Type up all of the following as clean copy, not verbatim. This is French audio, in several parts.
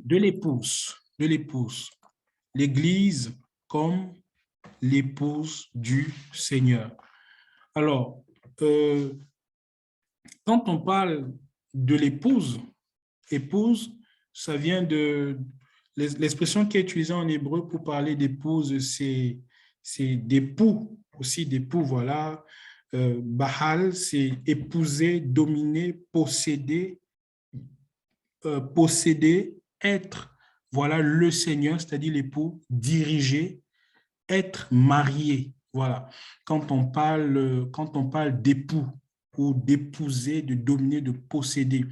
de l'épouse. L'Église comme l'épouse du Seigneur. Alors, quand on parle de l'épouse, épouse, ça vient de l'expression qui est utilisée en hébreu pour parler d'épouse, c'est d'époux, aussi d'époux, voilà. Bahal, c'est épouser, dominer, posséder, posséder, être, voilà le Seigneur, c'est-à-dire l'époux, diriger, être marié, voilà. Quand on parle d'époux ou d'épouser, de dominer, de posséder.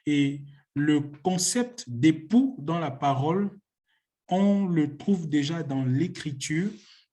Et le concept d'époux dans la parole, on le trouve déjà dans l'Écriture.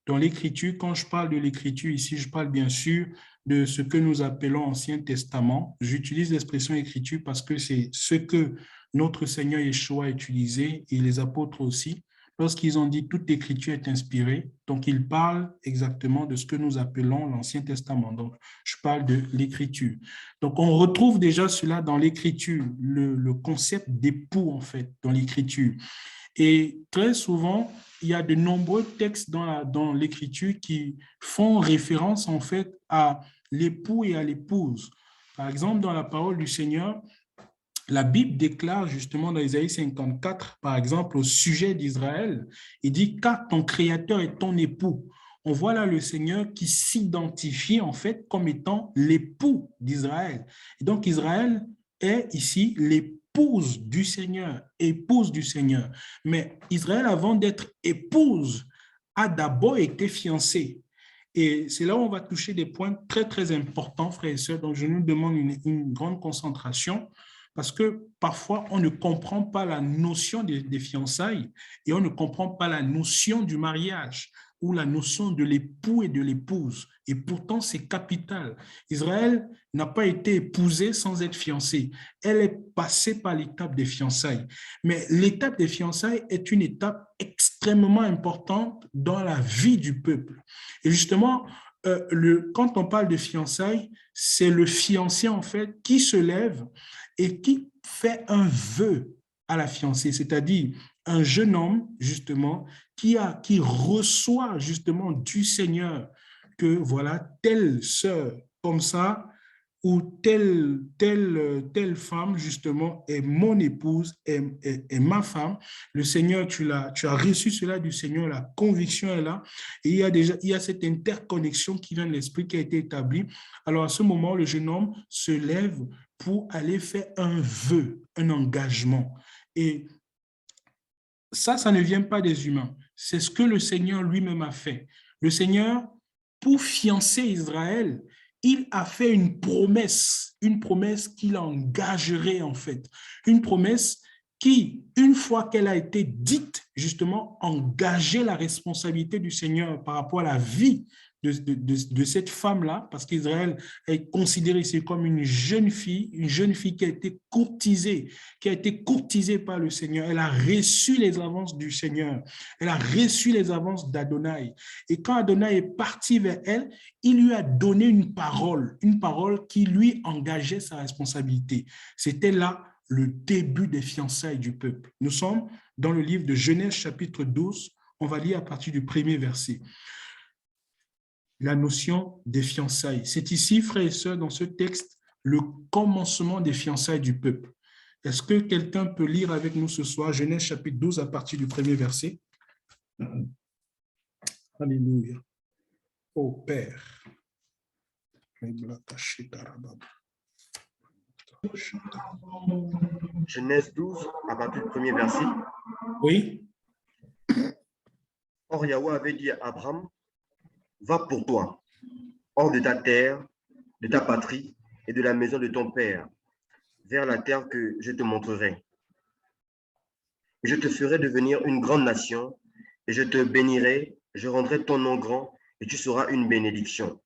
Dans l'Écriture, quand je parle de l'Écriture ici, je parle bien sûr de ce que nous appelons Ancien Testament. J'utilise l'expression Écriture parce que c'est ce que notre Seigneur Yeshua a utilisé et les apôtres aussi. Lorsqu'ils ont dit toute Écriture est inspirée, donc ils parlent exactement de ce que nous appelons l'Ancien Testament. Donc, je parle de l'Écriture. Donc, on retrouve déjà cela dans l'Écriture, le concept d'époux, en fait, dans l'Écriture. Et très souvent, il y a de nombreux textes dans l'Écriture qui font référence, en fait, à l'époux et à l'épouse. Par exemple, dans la parole du Seigneur, la Bible déclare justement dans Isaïe 54, par exemple, au sujet d'Israël, il dit « Car ton Créateur est ton époux ». On voit là le Seigneur qui s'identifie en fait comme étant l'époux d'Israël. Et donc Israël est ici l'épouse du Seigneur, épouse du Seigneur. Mais Israël, avant d'être épouse, a d'abord été fiancée. Et c'est là où on va toucher des points très, très importants, frères et sœurs. Donc, je nous demande une grande concentration parce que parfois, on ne comprend pas la notion des fiançailles et on ne comprend pas la notion du mariage ou la notion de l'époux et de l'épouse. Et pourtant, c'est capital. Israël n'a pas été épousée sans être fiancée. Elle est passée par l'étape des fiançailles. Mais l'étape des fiançailles est une étape extrêmement importante dans la vie du peuple. Et justement, quand on parle de fiançailles, c'est le fiancé, en fait, qui se lève et qui fait un vœu à la fiancée, c'est-à-dire un jeune homme, justement, qui reçoit, justement, du Seigneur que, voilà, telle sœur, comme ça, ou telle femme, justement, est mon épouse, est ma femme. Le Seigneur, tu as reçu cela du Seigneur, la conviction est là. Et il y a cette interconnexion qui vient de l'Esprit qui a été établie. Alors, à ce moment, le jeune homme se lève pour aller faire un vœu, un engagement. Et ça ne vient pas des humains. C'est ce que le Seigneur lui-même a fait. Le Seigneur, pour fiancer Israël, il a fait une promesse qu'il engagerait en fait, une promesse qui, une fois qu'elle a été dite, justement, engageait la responsabilité du Seigneur par rapport à la vie de cette femme-là, parce qu'Israël est considéré ici comme une jeune fille qui a été courtisée par le Seigneur. Elle a reçu les avances du Seigneur. Elle a reçu les avances d'Adonai. Et quand Adonai est parti vers elle, il lui a donné une parole qui lui engageait sa responsabilité. C'était là le début des fiançailles du peuple. Nous sommes dans le livre de Genèse chapitre 12. On va lire à partir du premier verset. La notion des fiançailles. C'est ici, frères et sœurs, dans ce texte, le commencement des fiançailles du peuple. Est-ce que quelqu'un peut lire avec nous ce soir Genèse chapitre 12 à partir du premier verset? Alléluia. Ô Père. Genèse 12 à partir du premier verset. Oui. Or, Yahweh avait dit à Abraham, va pour toi, hors de ta terre, de ta patrie et de la maison de ton père, vers la terre que je te montrerai. Et je te ferai devenir une grande nation, et je te bénirai, je rendrai ton nom grand, et tu seras une bénédiction.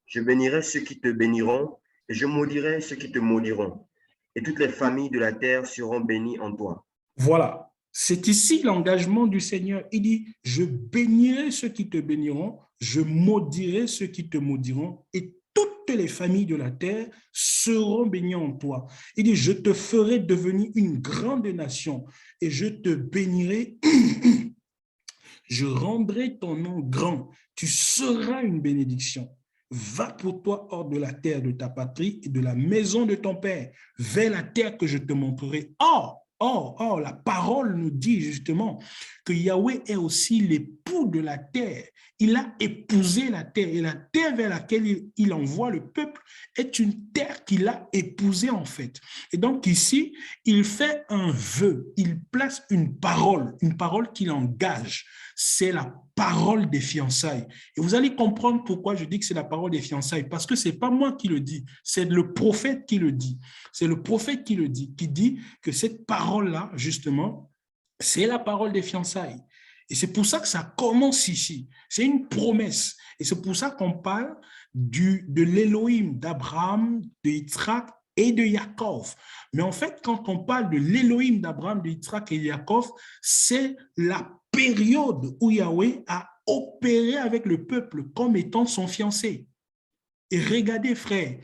Je bénirai ceux qui te béniront, et je maudirai ceux qui te maudiront. Et toutes les familles de la terre seront bénies en toi. Voilà. C'est ici l'engagement du Seigneur. Il dit, je bénirai ceux qui te béniront, je maudirai ceux qui te maudiront, et toutes toutes les familles de la terre seront bénies en toi. Il dit, je te ferai devenir une grande nation et je te bénirai. Je rendrai ton nom grand. Tu seras une bénédiction. Va pour toi hors de la terre de ta patrie et de la maison de ton père, vers la terre que je te montrerai. Or, la parole nous dit justement que Yahweh est aussi l'époux de la terre. Il a épousé la terre et la terre vers laquelle il envoie le peuple est une terre qu'il a épousée en fait. Et donc ici, il fait un vœu, il place une parole qu'il engage. C'est la parole des fiançailles. Et vous allez comprendre pourquoi je dis que c'est la parole des fiançailles, parce que ce n'est pas moi qui le dis, c'est le prophète qui le dit. C'est le prophète qui le dit, qui dit que cette parole-là, justement, c'est la parole des fiançailles. Et c'est pour ça que ça commence ici. C'est une promesse. Et c'est pour ça qu'on parle de l'Élohim d'Abraham, de Yitzhak et de Yaakov. Mais en fait, quand on parle de l'Élohim d'Abraham, de Yitzhak et de Yaakov, c'est la période où Yahweh a opéré avec le peuple comme étant son fiancé. Et regardez, frère,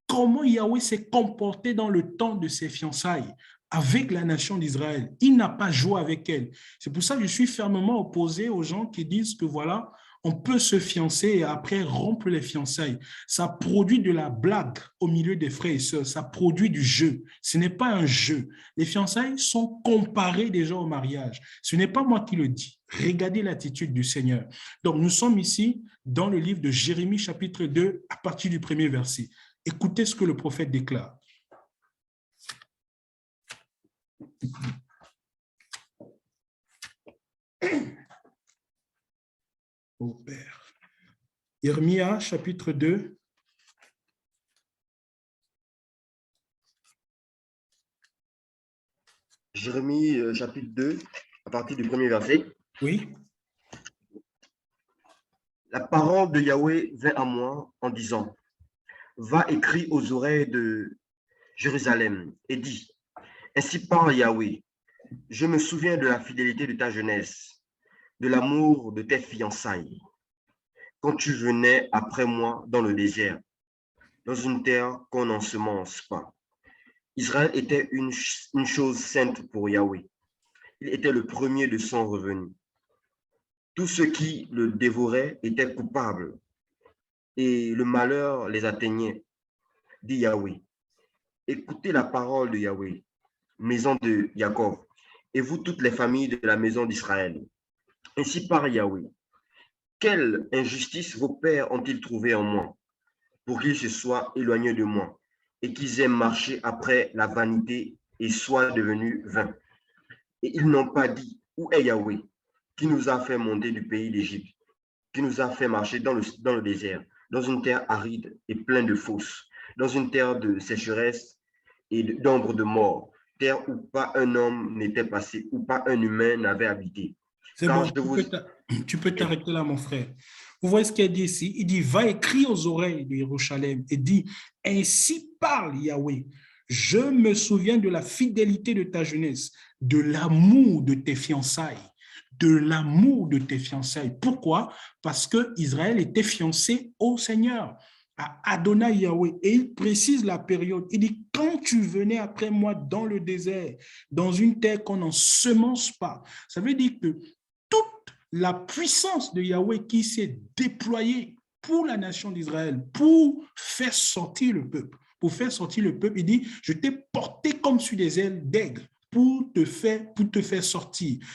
comment Yahweh s'est comporté dans le temps de ses fiançailles avec la nation d'Israël. Il n'a pas joué avec elle. C'est pour ça que je suis fermement opposé aux gens qui disent que voilà, on peut se fiancer et après rompre les fiançailles. Ça produit de la blague au milieu des frères et sœurs. Ça produit du jeu. Ce n'est pas un jeu. Les fiançailles sont comparées déjà au mariage. Ce n'est pas moi qui le dis. Regardez l'attitude du Seigneur. Donc, nous sommes ici dans le livre de Jérémie, chapitre 2, à partir du premier verset. Écoutez ce que le prophète déclare. Ô Père. Jérémie, chapitre 2. Jérémie, chapitre 2, à partir du premier verset. Oui. La parole de Yahweh vint à moi en disant, va écrire aux oreilles de Jérusalem et dis, ainsi parle Yahweh, je me souviens de la fidélité de ta jeunesse, de l'amour de tes fiançailles, quand tu venais après moi dans le désert, dans une terre qu'on n'ensemence pas. Israël était une chose sainte pour Yahweh. Il était le premier de son revenu. Tous ceux qui le dévoraient étaient coupables, et le malheur les atteignait, dit Yahweh. Écoutez la parole de Yahweh, maison de Jacob, et vous toutes les familles de la maison d'Israël. Ainsi parle Yahweh. Quelle injustice vos pères ont-ils trouvé en moi, pour qu'ils se soient éloignés de moi, et qu'ils aient marché après la vanité et soient devenus vains. Et ils n'ont pas dit, où est Yahweh, qui nous a fait monter du pays d'Égypte, qui nous a fait marcher dans le désert, dans une terre aride et pleine de fosses, dans une terre de sécheresse et d'ombre de mort, terre où pas un homme n'était passé, où pas un humain n'avait habité. C'est bon, tu peux t'arrêter là, mon frère. Vous voyez ce qu'il dit ici? Il dit, va écrire aux oreilles de Jérusalem et dit, ainsi parle Yahweh. Je me souviens de la fidélité de ta jeunesse, de l'amour de tes fiançailles, de l'amour de tes fiançailles. Pourquoi? Parce que Israël était fiancé au Seigneur, à Adonai Yahweh. Et il précise la période. Il dit, quand tu venais après moi dans le désert, dans une terre qu'on n'ensemence pas, ça veut dire que toute la puissance de Yahweh qui s'est déployée pour la nation d'Israël, pour faire sortir le peuple. Pour faire sortir le peuple, il dit, je t'ai porté comme sur des ailes d'aigle pour te faire sortir.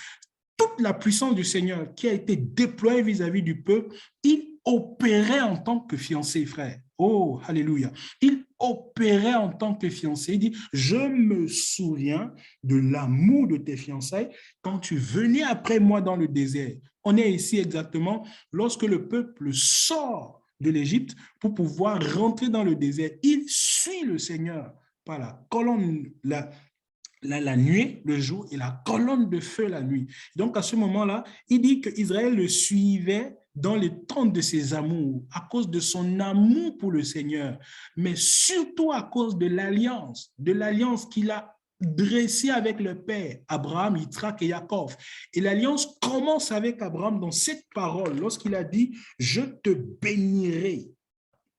Toute la puissance du Seigneur qui a été déployée vis-à-vis du peuple, il opérait en tant que fiancé, frère. Oh, alléluia. Il opérait en tant que fiancé. Il dit, je me souviens de l'amour de tes fiançailles quand tu venais après moi dans le désert. On est ici exactement lorsque le peuple sort de l'Égypte pour pouvoir rentrer dans le désert. Il suit le Seigneur par la colonne, la nuit, le jour, et la colonne de feu la nuit. Donc, à ce moment-là, il dit qu'Israël le suivait dans les tentes de ses amours, à cause de son amour pour le Seigneur, mais surtout à cause de l'alliance qu'il a dressée avec le Père, Abraham, Yitzhak et Jacob. Et l'alliance commence avec Abraham dans cette parole, lorsqu'il a dit « Je te bénirai ».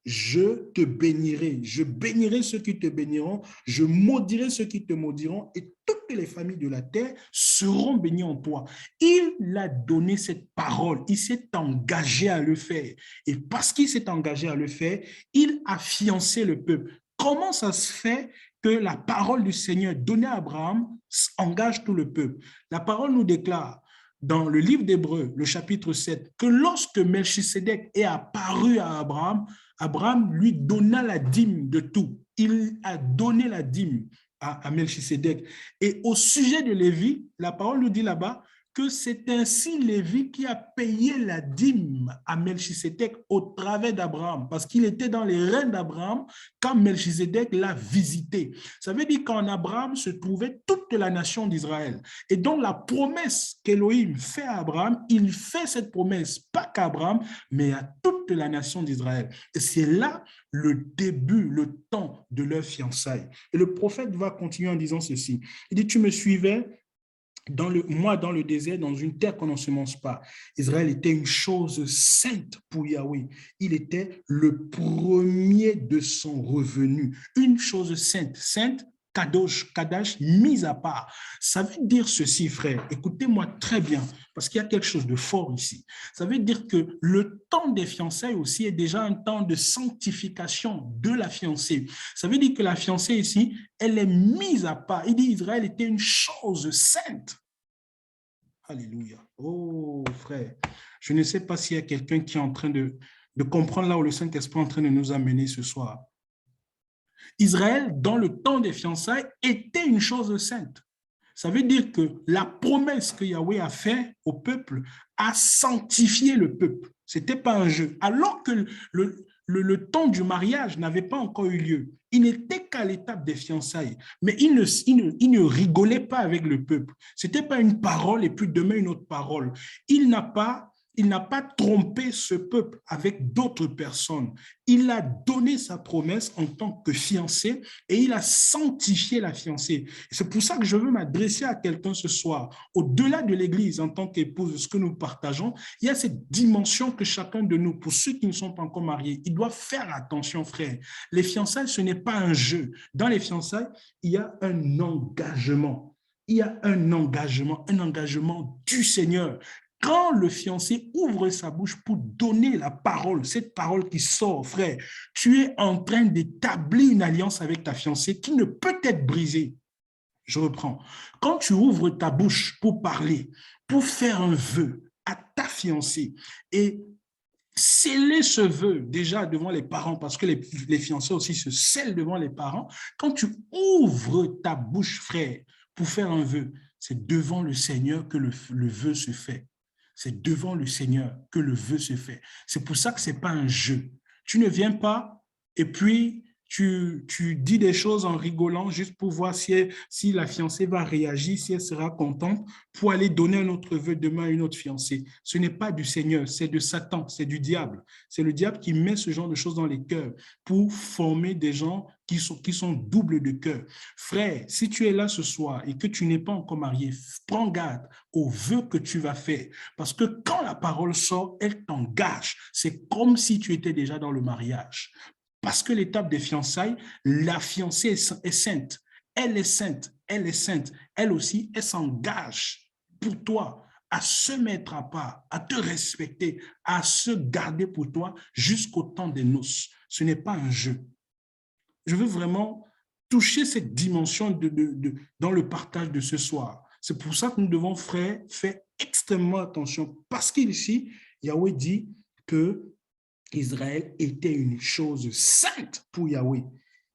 je te bénirai. Je bénirai ceux qui te béniront, je maudirai ceux qui te maudiront, et toutes les familles de la terre seront bénies en toi. Il a donné cette parole, il s'est engagé à le faire. Et parce qu'il s'est engagé à le faire, il a fiancé le peuple. Comment ça se fait que la parole du Seigneur donnée à Abraham engage tout le peuple? La parole nous déclare dans le livre d'Hébreux, le chapitre 7, que lorsque Melchisédek est apparu à Abraham, Abraham lui donna la dîme de tout. Il a donné la dîme à Melchisédek. Et au sujet de Lévi, la parole nous dit là-bas que c'est ainsi Lévi qui a payé la dîme à Melchisédek au travers d'Abraham, parce qu'il était dans les rênes d'Abraham quand Melchisédek l'a visité. Ça veut dire qu'en Abraham se trouvait toute la nation d'Israël. Et donc la promesse qu'Élohim fait à Abraham, il fait cette promesse pas qu'à Abraham, mais à toute la nation d'Israël. Et c'est là le début, le temps de leur fiançailles. Et le prophète va continuer en disant ceci. Il dit, tu me suivais dans le désert, dans une terre qu'on n'ensemence pas. Israël était une chose sainte pour Yahweh. Il était le premier de son revenu. Une chose sainte, sainte, kadosh, kadash, mise à part. Ça veut dire ceci, frère. Écoutez-moi très bien, parce qu'il y a quelque chose de fort ici. Ça veut dire que le temps des fiançailles aussi est déjà un temps de sanctification de la fiancée. Ça veut dire que la fiancée ici, elle est mise à part. Il dit Israël était une chose sainte. Alléluia. Oh, frère, je ne sais pas s'il y a quelqu'un qui est en train de comprendre là où le Saint-Esprit est en train de nous amener ce soir. Israël, dans le temps des fiançailles, était une chose sainte. Ça veut dire que la promesse que Yahweh a faite au peuple a sanctifié le peuple. Ce n'était pas un jeu. Alors que le temps du mariage n'avait pas encore eu lieu. Il n'était qu'à l'étape des fiançailles. Mais il ne rigolait pas avec le peuple. Ce n'était pas une parole et puis demain une autre parole. Il n'a pas trompé ce peuple avec d'autres personnes. Il a donné sa promesse en tant que fiancé et il a sanctifié la fiancée. C'est pour ça que je veux m'adresser à quelqu'un ce soir. Au-delà de l'Église en tant qu'épouse, ce que nous partageons, il y a cette dimension que chacun de nous, pour ceux qui ne sont pas encore mariés, ils doivent faire attention, frère. Les fiançailles, ce n'est pas un jeu. Dans les fiançailles, il y a un engagement. Il y a un engagement du Seigneur. Quand le fiancé ouvre sa bouche pour donner la parole, cette parole qui sort, frère, tu es en train d'établir une alliance avec ta fiancée qui ne peut être brisée. Je reprends. Quand tu ouvres ta bouche pour parler, pour faire un vœu à ta fiancée et sceller ce vœu déjà devant les parents, parce que les fiancés aussi se scellent devant les parents, quand tu ouvres ta bouche, frère, pour faire un vœu, c'est devant le Seigneur que le vœu se fait. C'est devant le Seigneur que le vœu se fait. C'est pour ça que ce n'est pas un jeu. Tu ne viens pas et puis tu dis des choses en rigolant juste pour voir si la fiancée va réagir, si elle sera contente pour aller donner un autre vœu demain à une autre fiancée. Ce n'est pas du Seigneur, c'est de Satan, c'est du diable. C'est le diable qui met ce genre de choses dans les cœurs pour former des gens qui sont doubles de cœur. Frère, si tu es là ce soir et que tu n'es pas encore marié, prends garde aux vœux que tu vas faire. Parce que quand la parole sort, elle t'engage. C'est comme si tu étais déjà dans le mariage. Parce que l'étape des fiançailles, la fiancée est sainte. Elle est sainte. Elle est sainte. Elle aussi, elle s'engage pour toi à se mettre à part, à te respecter, à se garder pour toi jusqu'au temps des noces. Ce n'est pas un jeu. Je veux vraiment toucher cette dimension dans le partage de ce soir. C'est pour ça que nous devons, frère, faire extrêmement attention. Parce qu'ici, Yahweh dit que Israël était une chose sainte pour Yahweh.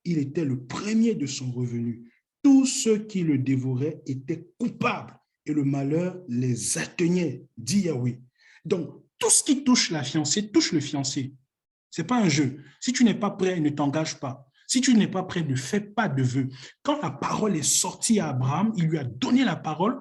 Il était le premier de son revenu. Tous ceux qui le dévoraient étaient coupables et le malheur les atteignait, dit Yahweh. Donc, tout ce qui touche la fiancée touche le fiancé. Ce n'est pas un jeu. Si tu n'es pas prêt, ne t'engage pas. Si tu n'es pas prêt, ne fais pas de vœux. Quand la parole est sortie à Abraham, il lui a donné la parole.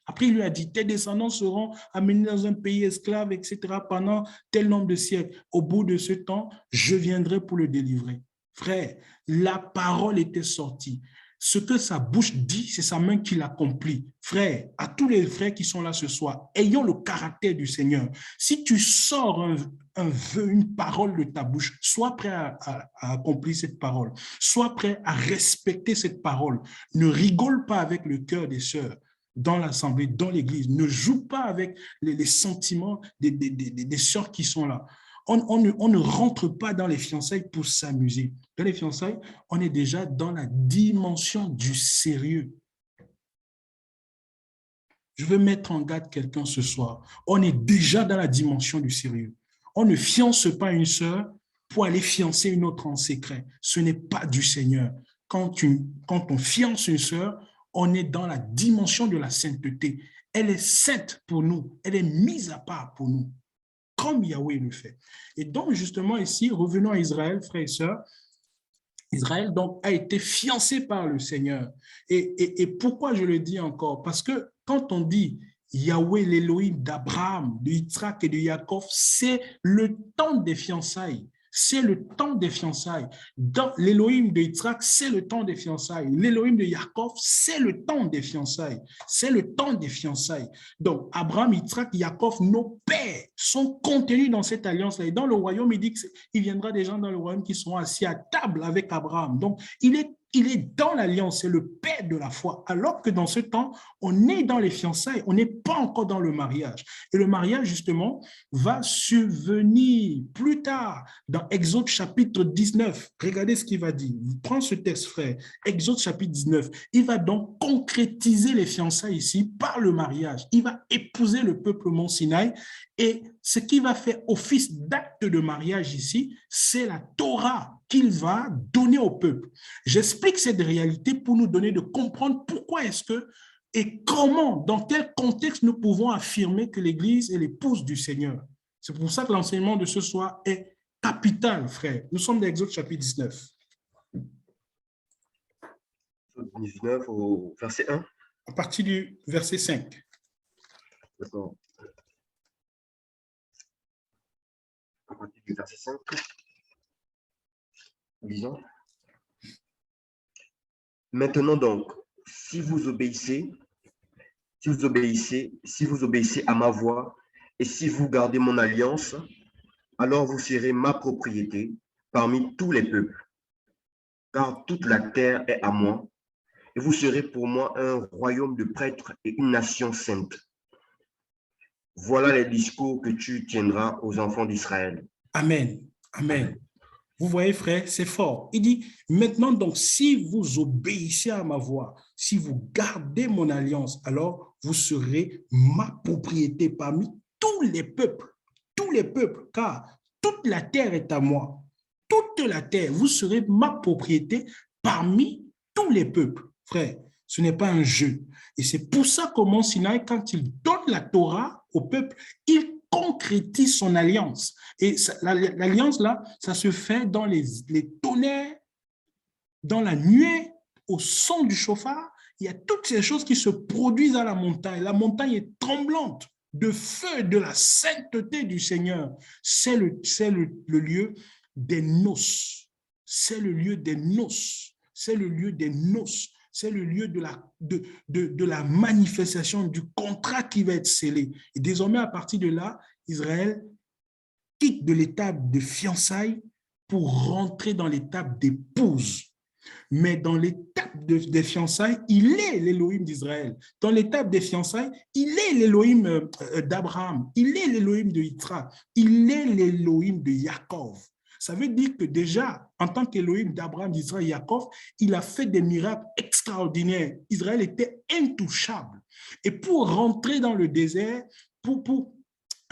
Après, il lui a dit, tes descendants seront amenés dans un pays esclave, etc. pendant tel nombre de siècles. Au bout de ce temps, je viendrai pour le délivrer. Frère, la parole était sortie. Ce que sa bouche dit, c'est sa main qui l'accomplit. Frère, à tous les frères qui sont là ce soir, ayons le caractère du Seigneur. Si tu sors un vœu, une parole de ta bouche, sois prêt à accomplir cette parole. Sois prêt à respecter cette parole. Ne rigole pas avec le cœur des sœurs dans l'assemblée, dans l'église. Ne joue pas avec les sentiments des sœurs qui sont là. On ne rentre pas dans les fiançailles pour s'amuser. Dans les fiançailles, on est déjà dans la dimension du sérieux. Je veux mettre en garde quelqu'un ce soir. On est déjà dans la dimension du sérieux. On ne fiance pas une sœur pour aller fiancer une autre en secret. Ce n'est pas du Seigneur. Quand on fiance une sœur, on est dans la dimension de la sainteté. Elle est sainte pour nous. Elle est mise à part pour nous, comme Yahweh le fait. Et donc, justement, ici, revenons à Israël, frères et sœurs. Israël, donc, a été fiancé par le Seigneur. Et pourquoi je le dis encore? Parce que quand on dit Yahweh, l'Élohim d'Abraham, de Yitzhak et de Yaakov, c'est le temps des fiançailles. C'est le temps des fiançailles. Dans l'Élohim de Yitzhak, c'est le temps des fiançailles. L'Élohim de Yaakov, c'est le temps des fiançailles. C'est le temps des fiançailles. Donc, Abraham, Yitzhak, Yaakov, nos pères sont contenus dans cette alliance-là. Et dans le royaume, il dit qu'il viendra des gens dans le royaume qui seront assis à table avec Abraham. Donc, il est dans l'alliance, c'est le père de la foi. Alors que dans ce temps, on est dans les fiançailles, on n'est pas encore dans le mariage. Et le mariage, justement, va survenir plus tard dans Exode chapitre 19. Regardez ce qu'il va dire. Prends ce texte, frère. Exode chapitre 19. Il va donc concrétiser les fiançailles ici par le mariage. Il va épouser le peuple Mont Sinaï. Et ce qui va faire office d'acte de mariage ici, c'est la Torah qu'il va donner au peuple. J'explique cette réalité pour nous donner de comprendre pourquoi est-ce que et comment, dans quel contexte nous pouvons affirmer que l'Église est l'épouse du Seigneur. C'est pour ça que l'enseignement de ce soir est capital, frère. Nous sommes dans Exode chapitre 19. 19 au verset 1. À partir du verset 5. D'accord. À partir du verset 5. Disons. Maintenant donc, si vous obéissez à ma voix et si vous gardez mon alliance, alors vous serez ma propriété parmi tous les peuples, car toute la terre est à moi, et vous serez pour moi un royaume de prêtres et une nation sainte. Voilà les discours que tu tiendras aux enfants d'Israël. Amen. Amen. Vous voyez, frère, c'est fort. Il dit, maintenant donc, si vous obéissez à ma voix, si vous gardez mon alliance, alors vous serez ma propriété parmi tous les peuples, car toute la terre est à moi. Toute la terre, vous serez ma propriété parmi tous les peuples. Frère, ce n'est pas un jeu. Et c'est pour ça qu'au Mont Sinaï, quand il donne la Torah au peuple, il concrétise son alliance. Et l'alliance, là, ça se fait dans les tonnerres, dans la nuée, au son du chauffard. Il y a toutes ces choses qui se produisent à la montagne. La montagne est tremblante de feu, de la sainteté du Seigneur. C'est le lieu des noces. C'est le lieu des noces. C'est le lieu des noces. C'est le lieu de la manifestation du contrat qui va être scellé. Et désormais, à partir de là, Israël quitte de l'étape de fiançailles pour rentrer dans l'étape d'épouse. Mais dans l'étape des fiançailles, il est l'Élohim d'Israël. Dans l'étape des fiançailles, il est l'Élohim d'Abraham, il est l'Élohim de Yitzhak, il est l'Élohim de Yaakov. Ça veut dire que déjà, en tant qu'Élohim d'Abraham, d'Israël et Yaakov, il a fait des miracles extraordinaires. Israël était intouchable. Et pour rentrer dans le désert, pour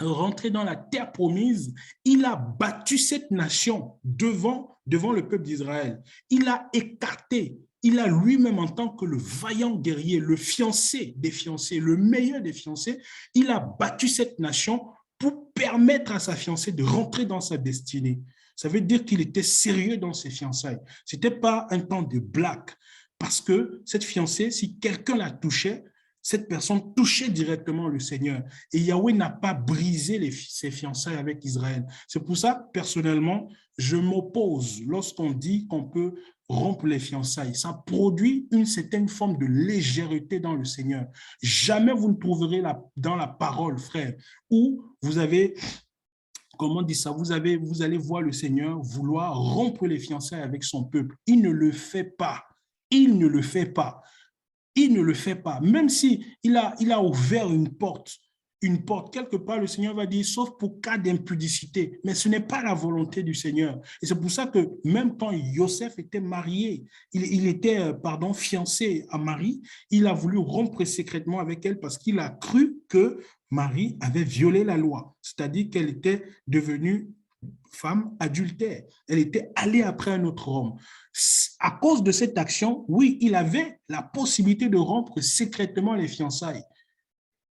rentrer dans la terre promise, il a battu cette nation devant le peuple d'Israël. Il a écarté, il a lui-même en tant que le vaillant guerrier, le fiancé des fiancés, le meilleur des fiancés, il a battu cette nation pour permettre à sa fiancée de rentrer dans sa destinée. Ça veut dire qu'il était sérieux dans ses fiançailles. Ce n'était pas un temps de blague, parce que cette fiancée, si quelqu'un la touchait, cette personne touchait directement le Seigneur. Et Yahweh n'a pas brisé ses fiançailles avec Israël. C'est pour ça, personnellement, je m'oppose lorsqu'on dit qu'on peut rompre les fiançailles. Ça produit une certaine forme de légèreté dans le Seigneur. Jamais vous ne trouverez dans la parole, frère, où vous avez, comment on dit ça, vous allez voir le Seigneur vouloir rompre les fiançailles avec son peuple. Il ne le fait pas. Il ne le fait pas. Il ne le fait pas. Même si il a ouvert une porte, quelque part, le Seigneur va dire, sauf pour cas d'impudicité. Mais ce n'est pas la volonté du Seigneur. Et c'est pour ça que même quand Joseph était marié, il était, fiancé à Marie, il a voulu rompre secrètement avec elle parce qu'il a cru que Marie avait violé la loi, c'est-à-dire qu'elle était devenue femme adultère. Elle était allée après un autre homme. À cause de cette action, oui, il avait la possibilité de rompre secrètement les fiançailles.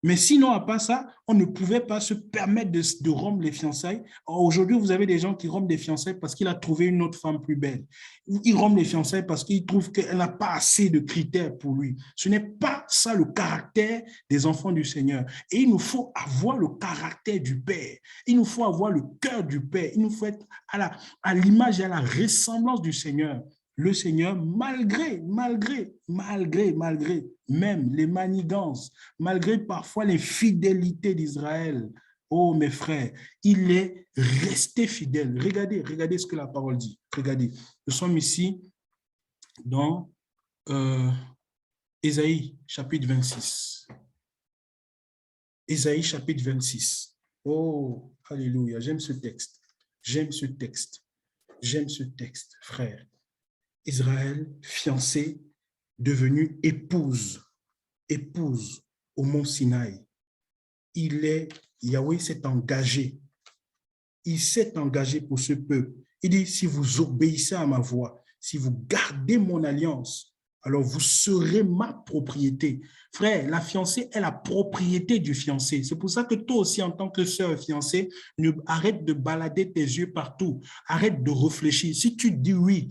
Mais sinon, à part ça, on ne pouvait pas se permettre de rompre les fiançailles. Aujourd'hui, vous avez des gens qui rompent des fiançailles parce qu'il a trouvé une autre femme plus belle. Ils rompent les fiançailles parce qu'ils trouvent qu'elle n'a pas assez de critères pour lui. Ce n'est pas ça le caractère des enfants du Seigneur. Et il nous faut avoir le caractère du Père. Il nous faut avoir le cœur du Père. Il nous faut être à l'image et à la ressemblance du Seigneur. Le Seigneur, malgré même les manigances, malgré parfois les fidélités d'Israël, oh mes frères, il est resté fidèle. Regardez ce que la parole dit. Regardez, nous sommes ici dans Ésaïe chapitre 26. Ésaïe chapitre 26. Oh, alléluia, j'aime ce texte. J'aime ce texte. J'aime ce texte, frère. Israël, fiancée, devenue épouse au mont Sinaï. Yahweh s'est engagé. Il s'est engagé pour ce peuple. Il dit, si vous obéissez à ma voix, si vous gardez mon alliance, alors vous serez ma propriété. Frère, la fiancée est la propriété du fiancé. C'est pour ça que toi aussi, en tant que sœur fiancée, arrête de balader tes yeux partout. Arrête de réfléchir. Si tu dis oui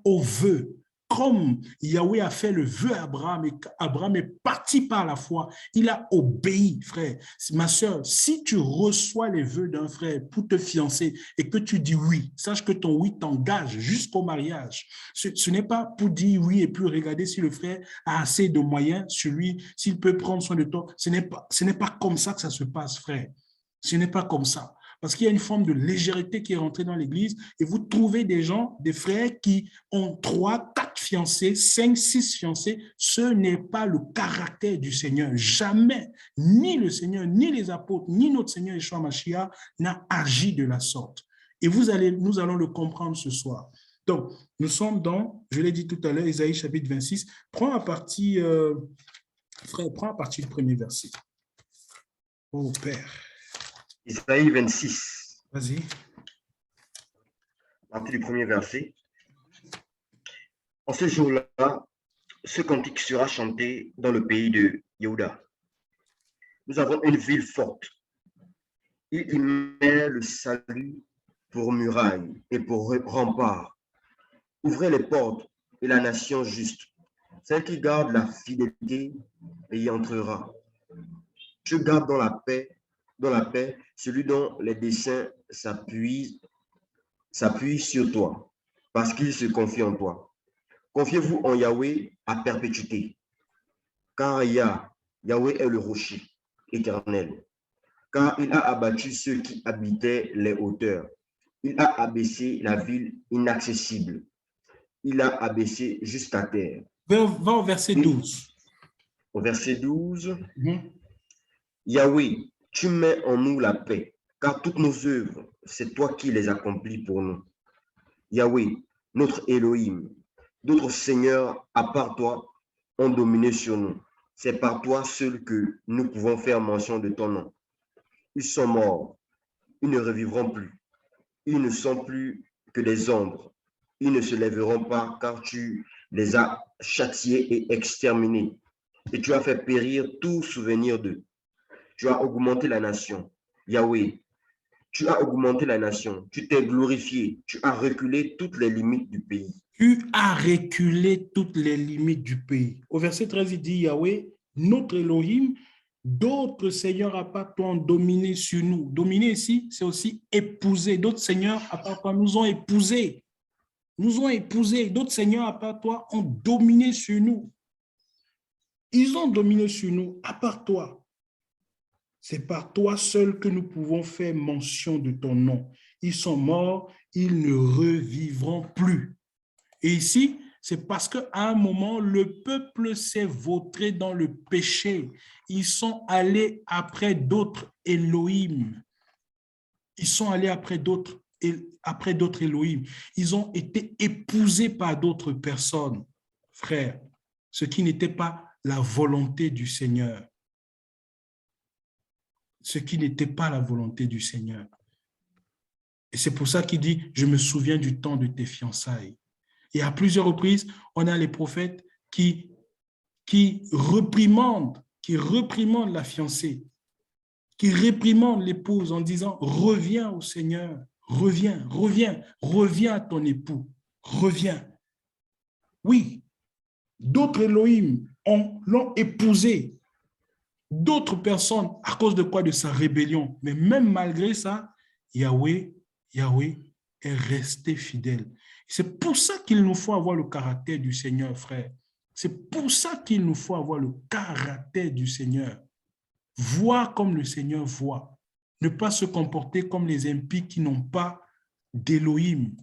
au vœu, comme Yahweh a fait le vœu à Abraham, et Abraham est parti par la foi, il a obéi, frère. Ma soeur, si tu reçois les vœux d'un frère pour te fiancer et que tu dis oui, sache que ton oui t'engage jusqu'au mariage. Ce n'est pas pour dire oui et puis regarder si le frère a assez de moyens sur lui, s'il peut prendre soin de toi. Ce n'est pas comme ça que ça se passe, frère. Ce n'est pas comme ça. Parce qu'il y a une forme de légèreté qui est rentrée dans l'Église et vous trouvez des gens, des frères qui ont 3, 4 fiancés, 5, 6 fiancés. Ce n'est pas le caractère du Seigneur. Jamais, ni le Seigneur, ni les apôtres, ni notre Seigneur Yeshua Mashiach n'a agi de la sorte. Et nous allons le comprendre ce soir. Donc, nous sommes dans, je l'ai dit tout à l'heure, Ésaïe chapitre 26. Prends à partir, frère, prends à partir du premier verset. Oh Père. Isaïe 26. Vas-y. À partir du premier verset. En ce jour-là, ce cantique sera chanté dans le pays de Yehuda. Nous avons une ville forte. Il y met le salut pour muraille et pour rempart. Ouvrez les portes et la nation juste. Celle qui garde la fidélité et y entrera. Je garde dans la paix celui dont les desseins s'appuient sur toi, parce qu'il se confie en toi. Confiez-vous en Yahweh à perpétuité, car Yahweh est le rocher éternel, car il a abattu ceux qui habitaient les hauteurs. Il a abaissé la ville inaccessible. Il a abaissé jusqu'à terre. Va au verset 12. Au verset 12, Yahweh, tu mets en nous la paix, car toutes nos œuvres, c'est toi qui les accomplis pour nous. Yahweh, notre Elohim, d'autres seigneurs à part toi ont dominé sur nous. C'est par toi seul que nous pouvons faire mention de ton nom. Ils sont morts, ils ne revivront plus. Ils ne sont plus que des ombres. Ils ne se lèveront pas car tu les as châtiés et exterminés. Et tu as fait périr tout souvenir d'eux. Tu as augmenté la nation. Yahweh, tu as augmenté la nation. Tu t'es glorifié. Tu as reculé toutes les limites du pays. Tu as reculé toutes les limites du pays. Au verset 13, il dit, Yahweh, notre Elohim, d'autres seigneurs à part toi ont dominé sur nous. Dominer ici, c'est aussi épouser. D'autres seigneurs à part toi nous ont épousés. nous ont épousés. D'autres seigneurs à part toi ont dominé sur nous. Ils ont dominé sur nous à part toi. C'est par toi seul que nous pouvons faire mention de ton nom. Ils sont morts, ils ne revivront plus. Et ici, c'est parce qu'à un moment, le peuple s'est vautré dans le péché. Ils sont allés après d'autres Elohim. Ils sont allés après d'autres Elohim. Ils ont été épousés par d'autres personnes, frères, ce qui n'était pas la volonté du Seigneur. Ce qui n'était pas la volonté du Seigneur. Et c'est pour ça qu'il dit, je me souviens du temps de tes fiançailles. Et à plusieurs reprises, on a les prophètes qui reprimandent la fiancée, qui réprimandent l'épouse en disant, reviens au Seigneur, reviens à ton époux, reviens. Oui, d'autres Elohim l'ont épousé, d'autres personnes, à cause de quoi? De sa rébellion. Mais même malgré ça, Yahweh est resté fidèle. C'est pour ça qu'il nous faut avoir le caractère du Seigneur, frère. C'est pour ça qu'il nous faut avoir le caractère du Seigneur. Voir comme le Seigneur voit. Ne pas se comporter comme les impies qui n'ont pas d'Élohim.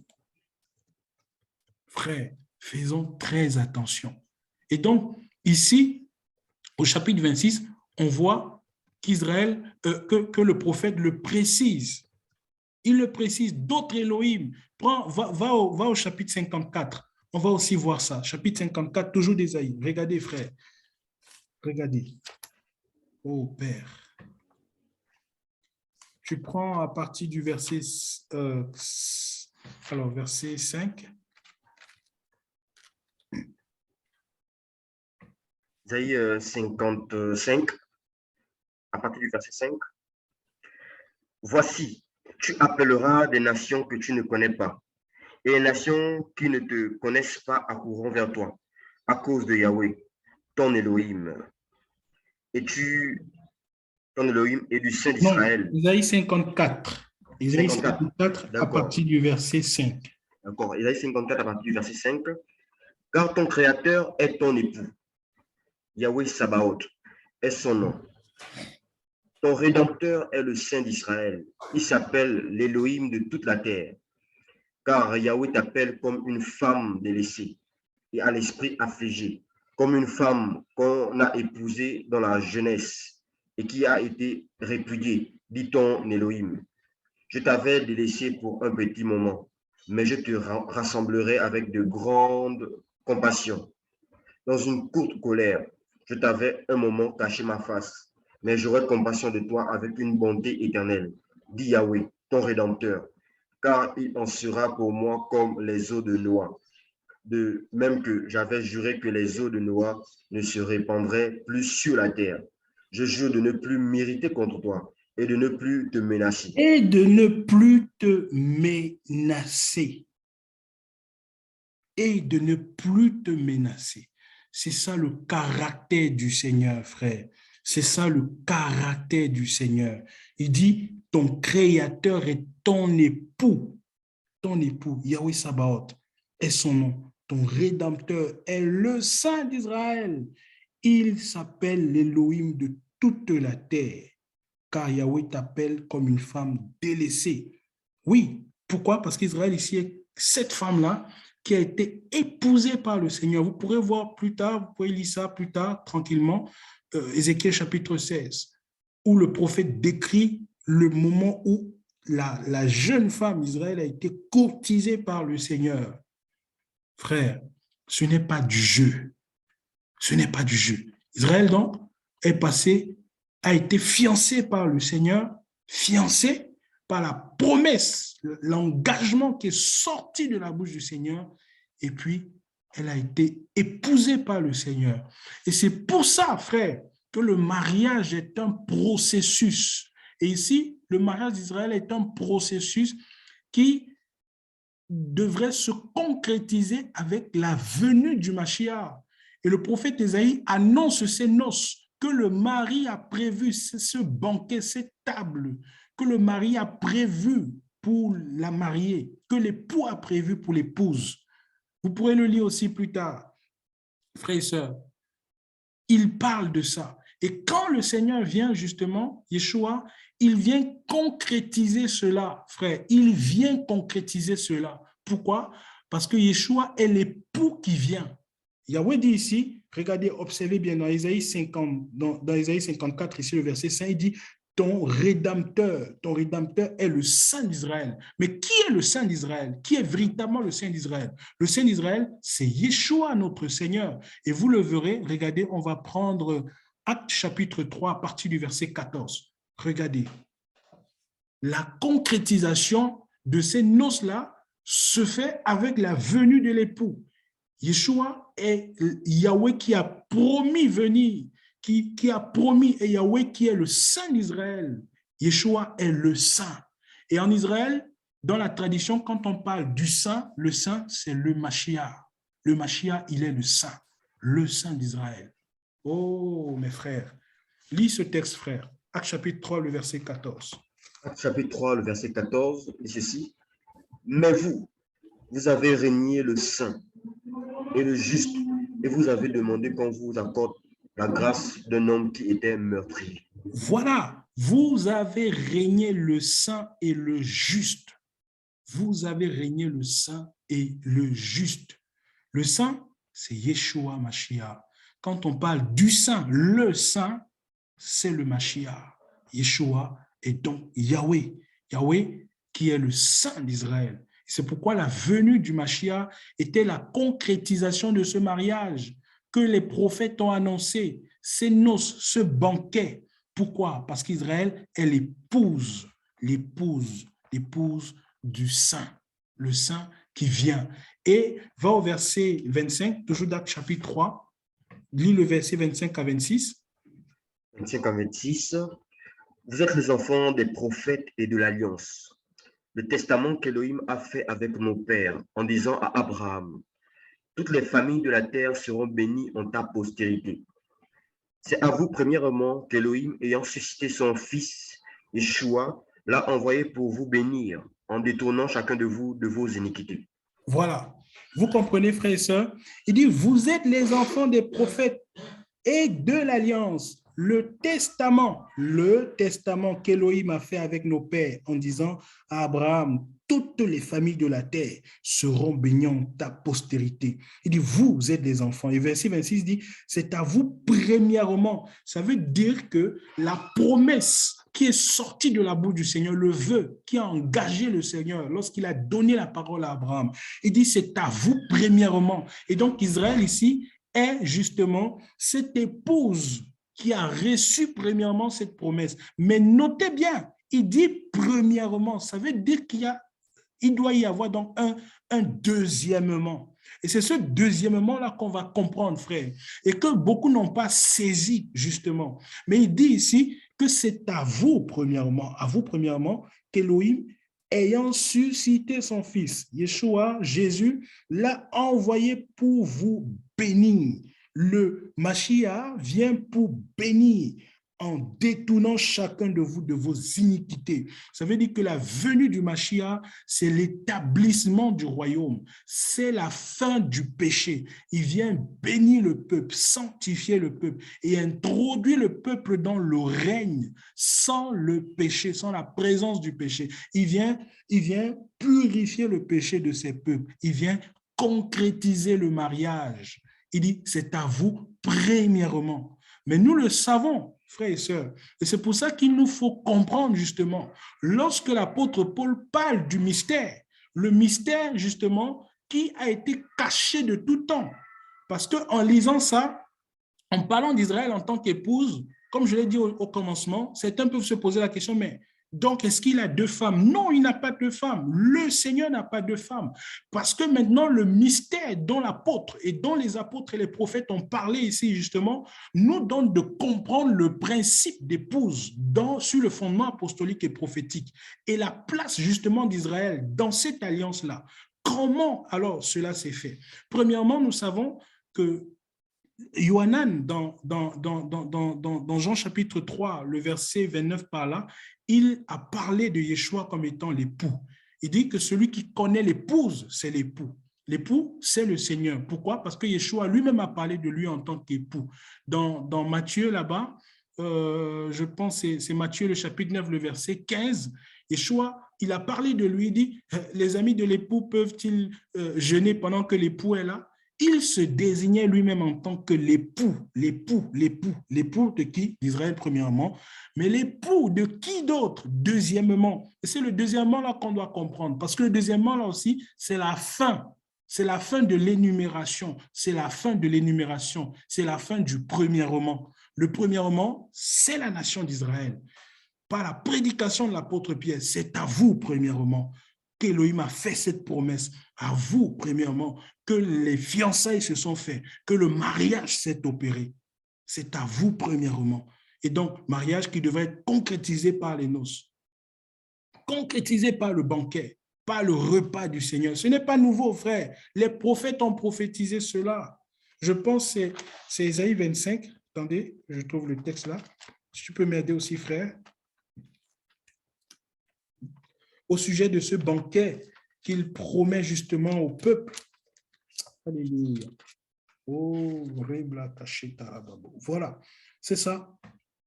Frère, faisons très attention. Et donc, ici, au chapitre 26, on voit qu'Israël, que le prophète le précise. Il le précise, d'autres Elohim. Va au chapitre 54. On va aussi voir ça. Chapitre 54, toujours d'Ésaïe. Regardez, frère. Regardez. Oh, Père. Tu prends à partir du verset, verset 5. Isaïe 55, à partir du verset 5. Voici, tu appelleras des nations que tu ne connais pas, et les nations qui ne te connaissent pas accourront vers toi, à cause de Yahweh, ton Elohim, ton Elohim et du Saint d'Israël. Non, Isaïe 54. Isaïe 54 à partir du verset 5. D'accord, Isaïe 54 à partir du verset 5. Car ton Créateur est ton époux, Yahweh Sabaoth est son nom. Ton Rédempteur est le Saint d'Israël. Il s'appelle l'Élohim de toute la terre. Car Yahweh t'appelle comme une femme délaissée et à l'esprit affligé, comme une femme qu'on a épousée dans la jeunesse et qui a été répudiée, dit ton Elohim. Je t'avais délaissé pour un petit moment, mais je te rassemblerai avec de grandes compassions. Dans une courte colère, je t'avais un moment caché ma face, mais j'aurai compassion de toi avec une bonté éternelle, dit Yahweh, ton Rédempteur, car il en sera pour moi comme les eaux de Noé, de même que j'avais juré que les eaux de Noé ne se répandraient plus sur la terre. Je jure de ne plus m'irriter contre toi et de ne plus te menacer. Et de ne plus te menacer. Et de ne plus te menacer. C'est ça le caractère du Seigneur, frère. C'est ça le caractère du Seigneur. Il dit, ton Créateur est ton époux. Ton époux, Yahweh Sabaoth, est son nom. Ton Rédempteur est le Saint d'Israël. Il s'appelle l'Élohim de toute la terre, car Yahweh t'appelle comme une femme délaissée. Oui, pourquoi? Parce qu'Israël ici est cette femme-là qui a été épousée par le Seigneur. Vous pourrez voir plus tard, vous pouvez lire ça plus tard, tranquillement, Ézéchiel chapitre 16, où le prophète décrit le moment où la jeune femme Israël a été courtisée par le Seigneur. Frère, ce n'est pas du jeu. Ce n'est pas du jeu. Israël, donc, a été fiancé par le Seigneur, fiancé par la promesse, l'engagement qui est sorti de la bouche du Seigneur, et puis elle a été épousée par le Seigneur. Et c'est pour ça, frère, que le mariage est un processus. Et ici, le mariage d'Israël est un processus qui devrait se concrétiser avec la venue du Mashiach. Et le prophète Ésaïe annonce ces noces, que le mari a prévu, ce banquet, cette table, que le mari a prévu pour la mariée, que l'époux a prévu pour l'épouse. Vous pourrez le lire aussi plus tard, frères et sœurs. Il parle de ça. Et quand le Seigneur vient justement, Yeshua, il vient concrétiser cela, frère. Il vient concrétiser cela. Pourquoi? Parce que Yeshua est l'époux qui vient. Yahweh dit ici, regardez, observez bien dans Isaïe 50, dans Isaïe 54, ici le verset 5, il dit, ton rédempteur est le Saint d'Israël. Mais qui est le Saint d'Israël? Qui est véritablement le Saint d'Israël? Le Saint d'Israël, c'est Yeshua, notre Seigneur. Et vous le verrez, regardez, on va prendre Actes chapitre 3 à partir du verset 14. Regardez. La concrétisation de ces noces-là se fait avec la venue de l'époux. Yeshua est Yahweh qui a promis venir, qui a promis, et Yahweh qui est le Saint d'Israël. Yeshua est le Saint. Et en Israël, dans la tradition, quand on parle du Saint, le Saint, c'est le Mashiach. Le Mashiach, il est le Saint d'Israël. Oh, mes frères, lis ce texte, frère. Acte chapitre 3, le verset 14. Acte chapitre 3, le verset 14, et ceci. Mais vous avez régné le saint et le juste, et vous avez demandé qu'on vous accorde la grâce d'un homme qui était meurtrier. Voilà, vous avez régné le saint et le juste. Vous avez régné le saint et le juste. Le saint, c'est Yeshua Mashiach. Quand on parle du saint, le saint, c'est le Mashiach. Yeshua est donc Yahweh. Yahweh qui est le Saint d'Israël. C'est pourquoi la venue du Mashiach était la concrétisation de ce mariage que les prophètes ont annoncé, ces noces, ce banquet. Pourquoi? Parce qu'Israël est l'épouse du Saint, le Saint qui vient. Et va au verset 25, toujours d'Actes chapitre 3, lis le verset 25 à 26. 25 à 26. Vous êtes les enfants des prophètes et de l'alliance. Le testament qu'Élohim a fait avec nos pères en disant à Abraham, toutes les familles de la terre seront bénies en ta postérité. C'est à vous, premièrement, qu'Élohim, ayant suscité son fils, Yeshua, l'a envoyé pour vous bénir, en détournant chacun de vous de vos iniquités. Voilà. Vous comprenez, frères et sœurs? Il dit, vous êtes les enfants des prophètes et de l'alliance. Le testament qu'Élohim a fait avec nos pères en disant à Abraham, toutes les familles de la terre seront bénies en ta postérité. Il dit, vous êtes des enfants. Et verset 26 dit, c'est à vous premièrement. Ça veut dire que la promesse qui est sortie de la bouche du Seigneur, le vœu qui a engagé le Seigneur lorsqu'il a donné la parole à Abraham, il dit, c'est à vous premièrement. Et donc Israël ici est justement cette épouse qui a reçu premièrement cette promesse. Mais notez bien, il dit premièrement, ça veut dire qu'il doit y avoir donc un deuxièmement. Et c'est ce deuxièmement-là qu'on va comprendre, frère, et que beaucoup n'ont pas saisi, justement. Mais il dit ici que c'est à vous, premièrement, qu'Élohim, ayant suscité son fils, Yeshua, Jésus, l'a envoyé pour vous bénir. Le Mashiach vient pour bénir en détournant chacun de vous de vos iniquités. Ça veut dire que la venue du Mashiach, c'est l'établissement du royaume, c'est la fin du péché. Il vient bénir le peuple, sanctifier le peuple et introduire le peuple dans le règne sans le péché, sans la présence du péché. Il vient purifier le péché de ses peuples. Il vient concrétiser le mariage. Il dit, c'est à vous premièrement. Mais nous le savons, frères et sœurs. Et c'est pour ça qu'il nous faut comprendre justement, lorsque l'apôtre Paul parle du mystère, le mystère justement qui a été caché de tout temps. Parce qu'en lisant ça, en parlant d'Israël en tant qu'épouse, comme je l'ai dit au commencement, certains peuvent se poser la question, mais donc, est-ce qu'il a deux femmes? Non, il n'a pas deux femmes. Le Seigneur n'a pas deux femmes. Parce que maintenant, le mystère dont l'apôtre et dont les apôtres et les prophètes ont parlé ici, justement, nous donne de comprendre le principe d'épouse sur le fondement apostolique et prophétique et la place, justement, d'Israël dans cette alliance-là. Comment, alors, cela s'est fait? Premièrement, nous savons que Yohanan, dans Jean chapitre 3, le verset 29 par là, il a parlé de Yeshua comme étant l'époux. Il dit que celui qui connaît l'épouse, c'est l'époux. L'époux, c'est le Seigneur. Pourquoi? Parce que Yeshua lui-même a parlé de lui en tant qu'époux. Dans Matthieu, là-bas, je pense que c'est Matthieu, le chapitre 9, le verset 15, Yeshua, il a parlé de lui, il dit, les amis de l'époux peuvent-ils jeûner pendant que l'époux est là? Il se désignait lui-même en tant que l'époux de qui? D'Israël, premièrement, mais l'époux de qui d'autre? Deuxièmement. Et c'est le deuxièmement là qu'on doit comprendre, parce que le deuxièmement là aussi, c'est la fin. C'est la fin de l'énumération. C'est la fin de l'énumération. C'est la fin du premièrement. Le premièrement, c'est la nation d'Israël. Par la prédication de l'apôtre Pierre, c'est à vous, premièrement, qu'Élohim a fait cette promesse. À vous, premièrement, que les fiançailles se sont faites, que le mariage s'est opéré. C'est à vous, premièrement. Et donc, mariage qui devrait être concrétisé par les noces, concrétisé par le banquet, par le repas du Seigneur. Ce n'est pas nouveau, frère. Les prophètes ont prophétisé cela. Je pense que c'est Ésaïe 25. Attendez, je trouve le texte là. Si tu peux m'aider aussi, frère. Au sujet de ce banquet qu'il promet justement au peuple. Alléluia. Oh, voilà, c'est ça.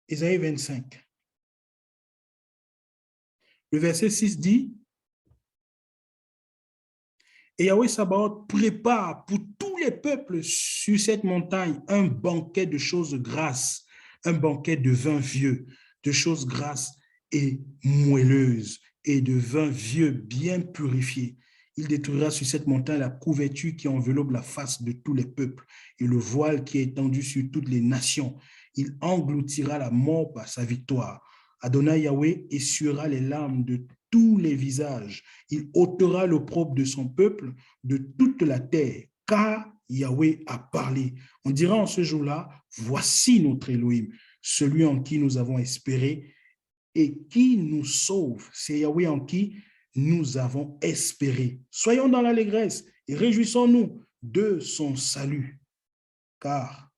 Ésaïe 25. Le verset 6 dit, et Yahweh Sabaoth prépare pour tous les peuples sur cette montagne un banquet de choses grasses, un banquet de vin vieux, de choses grasses et moelleuses, et de vin vieux bien purifié. Il détruira sur cette montagne la couverture qui enveloppe la face de tous les peuples et le voile qui est étendu sur toutes les nations. Il engloutira la mort par sa victoire. Adonai Yahweh essuiera les larmes de tous les visages. Il ôtera l'opprobre de son peuple de toute la terre, car Yahweh a parlé. On dira en ce jour-là, voici notre Elohim, celui en qui nous avons espéré et qui nous sauve. C'est Yahweh en qui nous avons espéré. Soyons dans l'allégresse et réjouissons-nous de son salut, car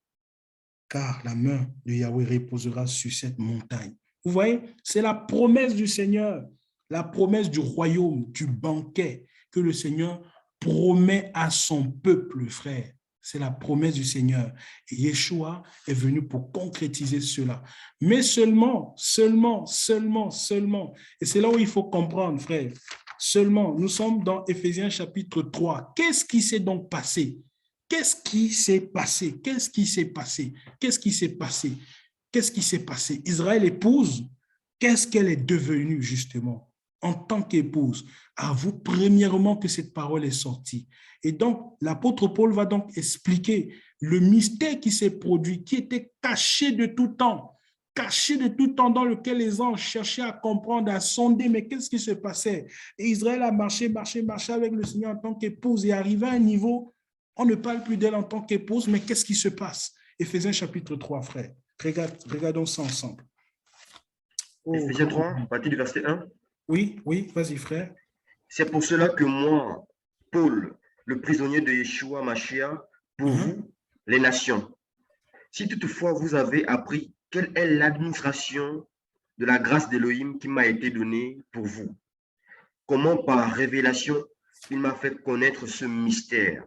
la main de Yahweh reposera sur cette montagne. Vous voyez, c'est la promesse du Seigneur, la promesse du royaume, du banquet que le Seigneur promet à son peuple, frère. C'est la promesse du Seigneur. Et Yeshua est venu pour concrétiser cela. Mais seulement, et c'est là où il faut comprendre, frère, seulement, nous sommes dans Éphésiens chapitre 3. Qu'est-ce qui s'est donc passé? Qu'est-ce qui s'est passé? Qu'est-ce qui s'est passé? Qu'est-ce qui s'est passé? Qu'est-ce qui s'est passé? Israël épouse, qu'est-ce qu'elle est devenue justement en tant qu'épouse? Avoue premièrement que cette parole est sortie. Et donc, l'apôtre Paul va donc expliquer le mystère qui s'est produit, qui était caché de tout temps, dans lequel les anges cherchaient à comprendre, à sonder, mais qu'est-ce qui se passait? Et Israël a marché avec le Seigneur en tant qu'épouse et arrivé à un niveau, on ne parle plus d'elle en tant qu'épouse, mais qu'est-ce qui se passe? Éphésiens chapitre 3, frère. Regardons ça ensemble. Oh. Éphésiens 3, à partir du verset 1. Oui, vas-y, frère. C'est pour cela que moi, Paul, le prisonnier de Yeshua Mashiach, pour vous, les nations, si toutefois vous avez appris quelle est l'administration de la grâce d'Élohim qui m'a été donnée pour vous, comment par révélation il m'a fait connaître ce mystère,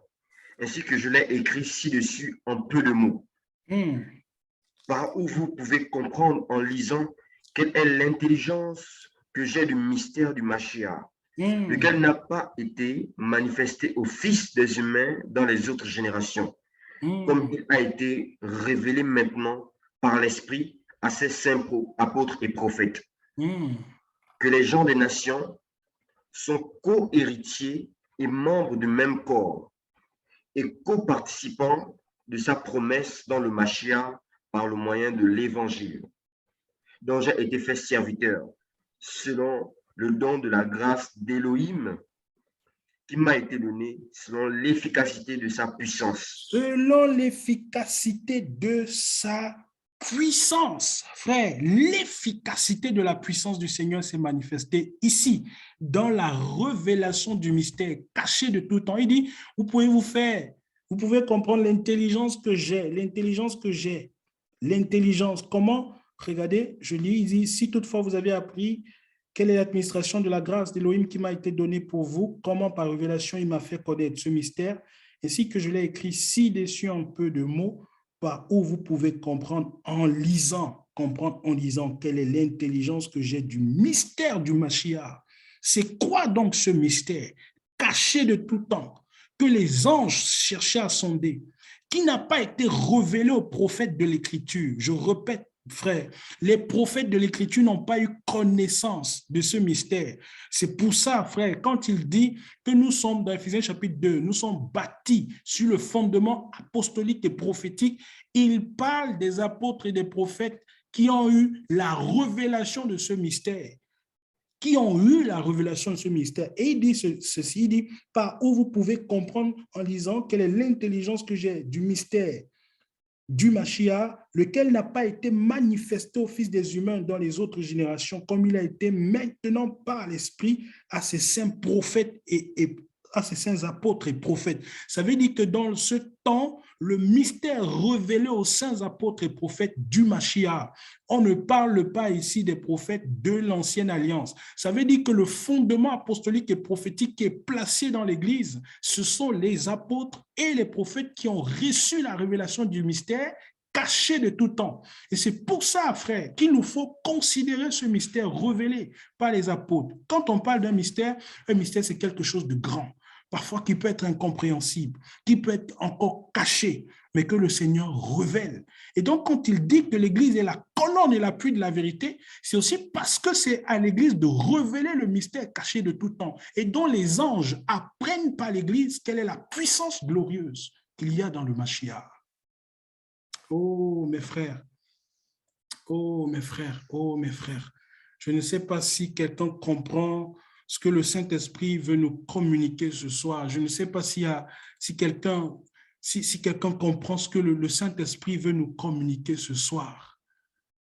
ainsi que je l'ai écrit ci-dessus en peu de mots, par où vous pouvez comprendre en lisant quelle est l'intelligence que j'ai du mystère du Mashiach, lequel n'a pas été manifesté aux fils des humains dans les autres générations, comme il a été révélé maintenant par l'Esprit à ses saints apôtres et prophètes, que les gens des nations sont co-héritiers et membres du même corps, et co-participants de sa promesse dans le Mashiach par le moyen de l'Évangile, dont j'ai été fait serviteur, selon le don de la grâce d'Élohim qui m'a été donné, selon l'efficacité de sa puissance. Selon l'efficacité de sa puissance, frère, l'efficacité de la puissance du Seigneur s'est manifestée ici, dans la révélation du mystère caché de tout temps. Il dit, vous pouvez comprendre l'intelligence que j'ai, comment, regardez, je lis, il dit, si toutefois vous avez appris Quelle est l'administration de la grâce d'Élohim qui m'a été donnée pour vous? Comment par révélation il m'a fait connaître ce mystère? Ainsi que je l'ai écrit ci-dessus un peu de mots par où vous pouvez comprendre en lisant quelle est l'intelligence que j'ai du mystère du Mashiach. C'est quoi donc ce mystère caché de tout temps que les anges cherchaient à sonder, qui n'a pas été révélé aux prophètes de l'Écriture? Je répète, frère, les prophètes de l'Écriture n'ont pas eu connaissance de ce mystère. C'est pour ça, frère, quand il dit que nous sommes, dans Éphésiens chapitre 2, nous sommes bâtis sur le fondement apostolique et prophétique, il parle des apôtres et des prophètes qui ont eu la révélation de ce mystère, qui ont eu la révélation de ce mystère. Et il dit ceci, il dit, par où vous pouvez comprendre en lisant quelle est l'intelligence que j'ai du mystère du Mashiach, lequel n'a pas été manifesté au Fils des humains dans les autres générations, comme il a été maintenant par l'Esprit à ses saints prophètes et à ses saints apôtres et prophètes. Ça veut dire que dans ce temps, le mystère révélé aux saints apôtres et prophètes du Mashiach, on ne parle pas ici des prophètes de l'ancienne alliance. Ça veut dire que le fondement apostolique et prophétique qui est placé dans l'Église, ce sont les apôtres et les prophètes qui ont reçu la révélation du mystère caché de tout temps. Et c'est pour ça, frère, qu'il nous faut considérer ce mystère révélé par les apôtres. Quand on parle d'un mystère, un mystère, c'est quelque chose de grand, parfois qui peut être incompréhensible, qui peut être encore caché, mais que le Seigneur révèle. Et donc, quand il dit que l'Église est la colonne et l'appui de la vérité, c'est aussi parce que c'est à l'Église de révéler le mystère caché de tout temps et dont les anges apprennent par l'Église quelle est la puissance glorieuse qu'il y a dans le Mashiach. Oh, mes frères, oh, mes frères, oh, mes frères. Je ne sais pas si quelqu'un comprend ce que le Saint-Esprit veut nous communiquer ce soir. Je ne sais pas si quelqu'un comprend ce que le Saint-Esprit veut nous communiquer ce soir.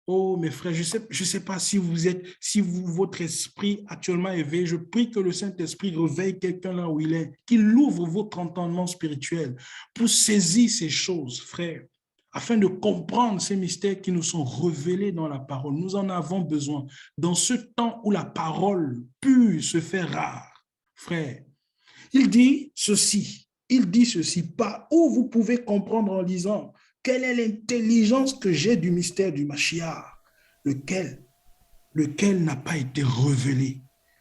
Oh, mes frères, je sais pas si votre esprit actuellement est éveillé. Je prie que le Saint-Esprit réveille quelqu'un là où il est, qu'il ouvre votre entendement spirituel pour saisir ces choses, frères, afin de comprendre ces mystères qui nous sont révélés dans la parole. Nous en avons besoin. Dans ce temps où la parole pure se fait rare, frère, il dit ceci, par où vous pouvez comprendre en lisant quelle est l'intelligence que j'ai du mystère du Mashiach, lequel n'a pas été révélé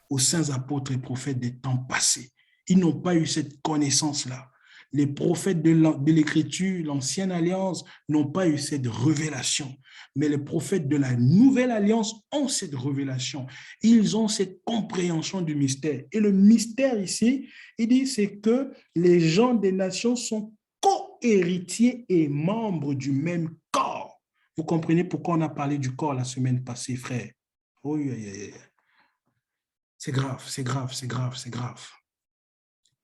aux saints apôtres et prophètes des temps passés. Ils n'ont pas eu cette connaissance-là. Les prophètes de l'Écriture, l'ancienne alliance, n'ont pas eu cette révélation. Mais les prophètes de la nouvelle alliance ont cette révélation. Ils ont cette compréhension du mystère. Et le mystère ici, il dit, c'est que les gens des nations sont co-héritiers et membres du même corps. Vous comprenez pourquoi on a parlé du corps la semaine passée, frère? Oh, c'est grave, c'est grave, c'est grave, c'est grave.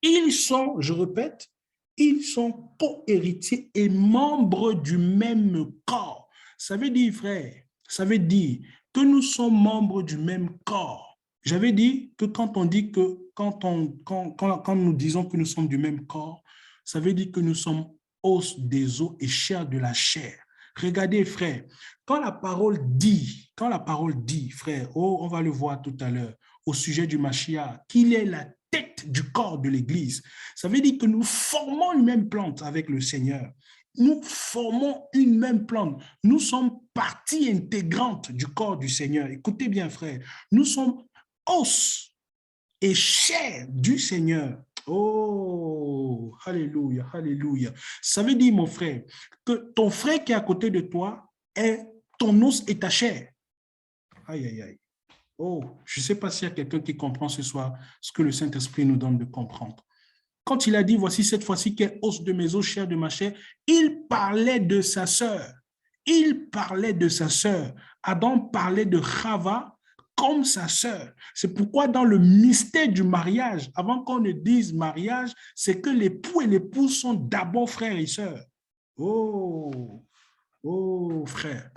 Ils sont, je répète, ils sont co-héritiers et membres du même corps. Ça veut dire, frère, ça veut dire que nous sommes membres du même corps. J'avais dit que quand on dit que, quand nous disons que nous sommes du même corps, ça veut dire que nous sommes os des os et chair de la chair. Regardez, frère, quand la parole dit, frère, oh, on va le voir tout à l'heure, au sujet du Mashiach, qu'il est la tête du corps de l'Église. Ça veut dire que nous formons une même plante avec le Seigneur. Nous formons une même plante. Nous sommes partie intégrante du corps du Seigneur. Écoutez bien, frère, nous sommes os et chair du Seigneur. Oh, alléluia, alléluia. Ça veut dire, mon frère, que ton frère qui est à côté de toi est ton os et ta chair. Aïe, aïe, aïe. Oh, je ne sais pas s'il y a quelqu'un qui comprend ce soir ce que le Saint-Esprit nous donne de comprendre. Quand il a dit, voici cette fois-ci qu'est os de mes os, chair de ma chair, il parlait de sa sœur. Il parlait de sa sœur. Adam parlait de Chava comme sa sœur. C'est pourquoi dans le mystère du mariage, avant qu'on ne dise mariage, c'est que l'époux et l'épouse sont d'abord frères et sœurs. Oh, oh, frère.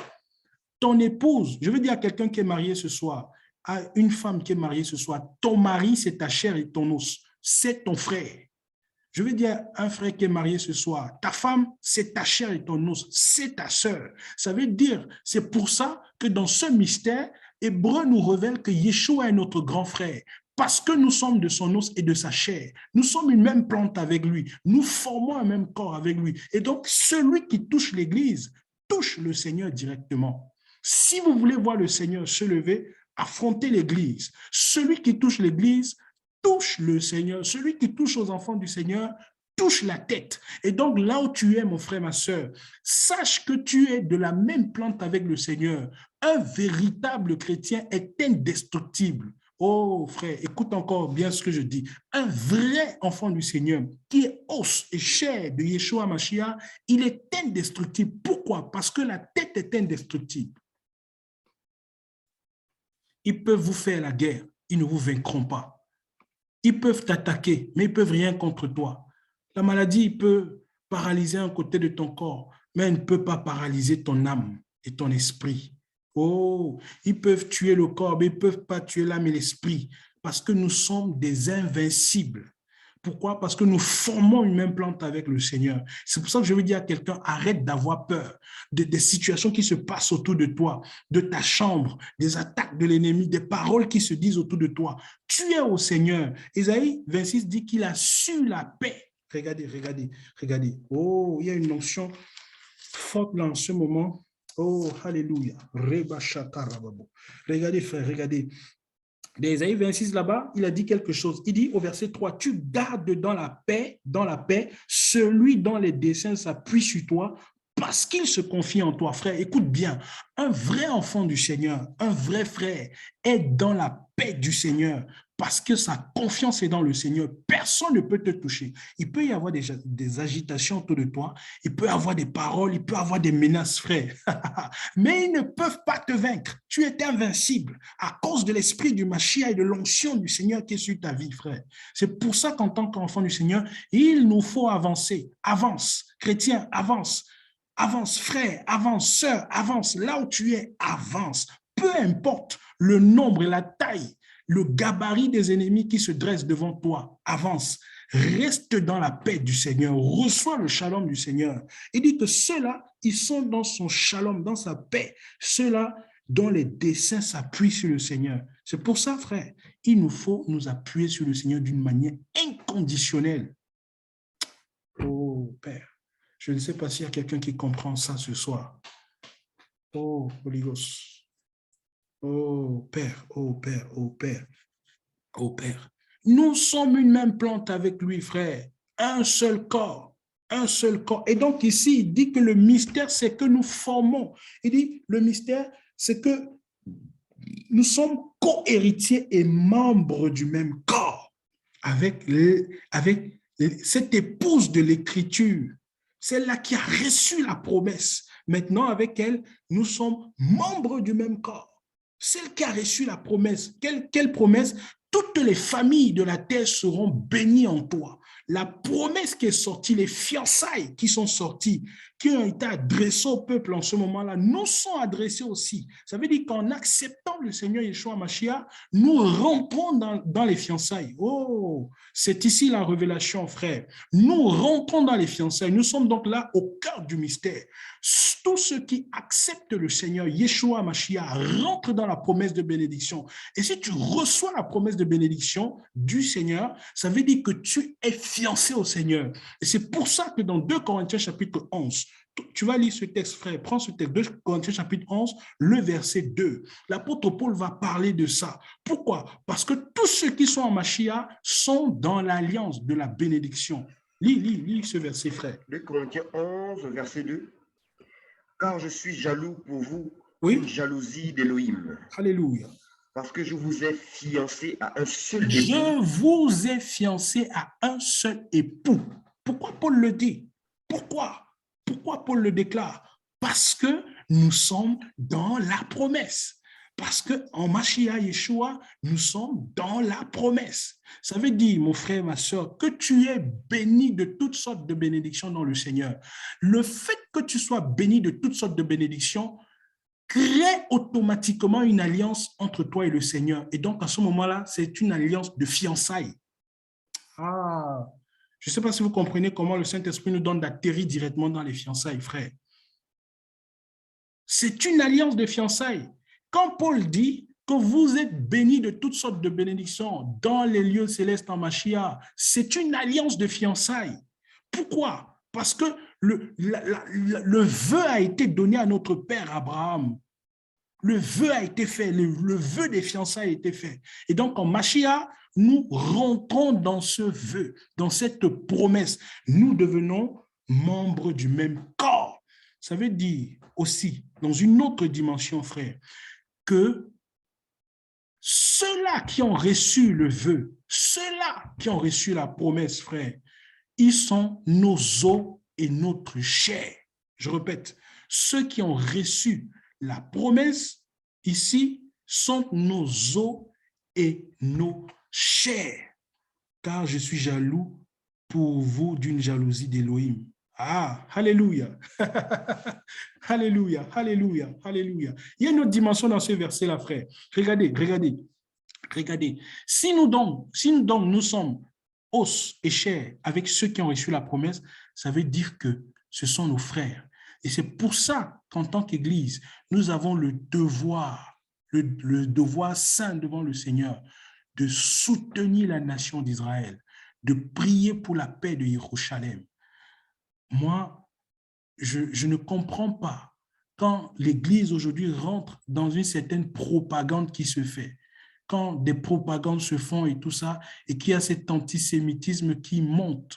Ton épouse, je veux dire à quelqu'un qui est marié ce soir, à une femme qui est mariée ce soir, ton mari, c'est ta chair et ton os, c'est ton frère. Je veux dire à un frère qui est marié ce soir, ta femme, c'est ta chair et ton os, c'est ta sœur. Ça veut dire, c'est pour ça que dans ce mystère, Hébreu nous révèle que Yeshua est notre grand frère. Parce que nous sommes de son os et de sa chair. Nous sommes une même plante avec lui. Nous formons un même corps avec lui. Et donc, celui qui touche l'Église touche le Seigneur directement. Si vous voulez voir le Seigneur se lever, affrontez l'Église. Celui qui touche l'Église touche le Seigneur. Celui qui touche aux enfants du Seigneur touche la tête. Et donc, là où tu es, mon frère, ma soeur, sache que tu es de la même plante avec le Seigneur. Un véritable chrétien est indestructible. Oh, frère, écoute encore bien ce que je dis. Un vrai enfant du Seigneur qui est os et chair de Yeshua Mashiach, il est indestructible. Pourquoi? Parce que la tête est indestructible. Ils peuvent vous faire la guerre, ils ne vous vaincront pas. Ils peuvent t'attaquer, mais ils ne peuvent rien contre toi. La maladie peut paralyser un côté de ton corps, mais elle ne peut pas paralyser ton âme et ton esprit. Oh, ils peuvent tuer le corps, mais ils ne peuvent pas tuer l'âme et l'esprit, parce que nous sommes des invincibles. Pourquoi? Parce que nous formons une même plante avec le Seigneur. C'est pour ça que je veux dire à quelqu'un, arrête d'avoir peur des situations qui se passent autour de toi, de ta chambre, des attaques de l'ennemi, des paroles qui se disent autour de toi. Tu es au Seigneur. Ésaïe 26 dit qu'il a su la paix. Regardez, regardez, regardez. Oh, il y a une notion forte là en ce moment. Oh, alléluia. Regardez, frère, regardez. D'Ésaïe 26 là-bas, il a dit quelque chose. Il dit au verset 3, tu gardes dans la paix, celui dont les desseins s'appuient sur toi parce qu'il se confie en toi. Frère, écoute bien, un vrai enfant du Seigneur, un vrai frère est dans la paix du Seigneur parce que sa confiance est dans le Seigneur. Personne ne peut te toucher. Il peut y avoir des agitations autour de toi, il peut y avoir des paroles, il peut y avoir des menaces, frère. Mais ils ne peuvent pas te vaincre. Tu es invincible à cause de l'esprit du Mashiach et de l'onction du Seigneur qui est sur ta vie, frère. C'est pour ça qu'en tant qu'enfant du Seigneur, il nous faut avancer. Avance, chrétien, avance. Avance, frère, avance, sœur, avance. Là où tu es, avance. Peu importe le nombre et la taille, le gabarit des ennemis qui se dressent devant toi, avance. Reste dans la paix du Seigneur. Reçois le shalom du Seigneur. Il dit que ceux-là, ils sont dans son shalom, dans sa paix. Ceux-là dont les desseins s'appuient sur le Seigneur. C'est pour ça, frère, il nous faut nous appuyer sur le Seigneur d'une manière inconditionnelle. Oh, Père. Je ne sais pas s'il y a quelqu'un qui comprend ça ce soir. Oh, Holy Ghost. Oh, Père, oh, Père, oh, Père, oh, Père. Nous sommes une même plante avec lui, frère. Un seul corps. Un seul corps. Et donc ici, il dit que le mystère, c'est que nous formons. Il dit, le mystère, c'est que nous sommes co-héritiers et membres du même corps avec cette épouse de l'Écriture. Celle-là qui a reçu la promesse. Maintenant, avec elle, nous sommes membres du même corps. Celle qui a reçu la promesse. Quelle promesse? Toutes les familles de la terre seront bénies en toi. La promesse qui est sortie, les fiançailles qui sont sorties, qui ont été adressées au peuple en ce moment-là, nous sont adressées aussi. Ça veut dire qu'en acceptant le Seigneur Yeshua Mashiach, nous rentrons dans les fiançailles. Oh, c'est ici la révélation, frère. Nous rentrons dans les fiançailles. Nous sommes donc là au cœur du mystère. Tous ceux qui acceptent le Seigneur Yeshua Mashiach rentrent dans la promesse de bénédiction. Et si tu reçois la promesse de bénédiction du Seigneur, ça veut dire que tu es fiancé au Seigneur. Et c'est pour ça que dans 2 Corinthiens chapitre 11, tu vas lire ce texte, frère, prends ce texte, 2 Corinthiens chapitre 11, le verset 2. L'apôtre Paul va parler de ça. Pourquoi? Parce que tous ceux qui sont en Mashiach sont dans l'alliance de la bénédiction. Lis ce verset, frère. 2 Corinthiens 11, verset 2. Car je suis jaloux pour vous, oui? Une jalousie d'Élohim. Alléluia. Parce que je vous ai fiancé à un seul époux. Je vous ai fiancé à un seul époux. Pourquoi Paul le dit? Pourquoi Paul le déclare? Parce que nous sommes dans la promesse. Parce qu'en Mashiach Yeshua, nous sommes dans la promesse. Ça veut dire, mon frère, ma soeur, que tu es béni de toutes sortes de bénédictions dans le Seigneur. Le fait que tu sois béni de toutes sortes de bénédictions crée automatiquement une alliance entre toi et le Seigneur. Et donc, à ce moment-là, c'est une alliance de fiançailles. Ah, Je ne sais pas si vous comprenez comment le Saint-Esprit nous donne d'atterrir directement dans les fiançailles, frère. C'est une alliance de fiançailles. Quand Paul dit que vous êtes bénis de toutes sortes de bénédictions dans les lieux célestes en Machia, c'est une alliance de fiançailles. Pourquoi? Parce que le vœu a été donné à notre père Abraham. Le vœu a été fait, le vœu des fiançailles a été fait. Et donc, en Machia, nous rentrons dans ce vœu, dans cette promesse. Nous devenons membres du même corps. Ça veut dire aussi, dans une autre dimension, frère, que ceux-là qui ont reçu le vœu, ceux-là qui ont reçu la promesse, frère, ils sont nos os et notre chair. Je répète, ceux qui ont reçu la promesse ici sont nos os et nos chairs. Car je suis jaloux pour vous d'une jalousie d'Élohim. Ah, alléluia. Alléluia, alléluia, alléluia. Il y a une autre dimension dans ce verset-là, frère. Regardez, regardez, regardez. Si nous donc nous sommes os et chair avec ceux qui ont reçu la promesse, ça veut dire que ce sont nos frères. Et c'est pour ça qu'en tant qu'Église, nous avons le devoir saint devant le Seigneur de soutenir la nation d'Israël, de prier pour la paix de Jérusalem. Moi, je ne comprends pas quand l'Église aujourd'hui rentre dans une certaine propagande qui se fait, quand des propagandes se font et tout ça, et qu'il y a cet antisémitisme qui monte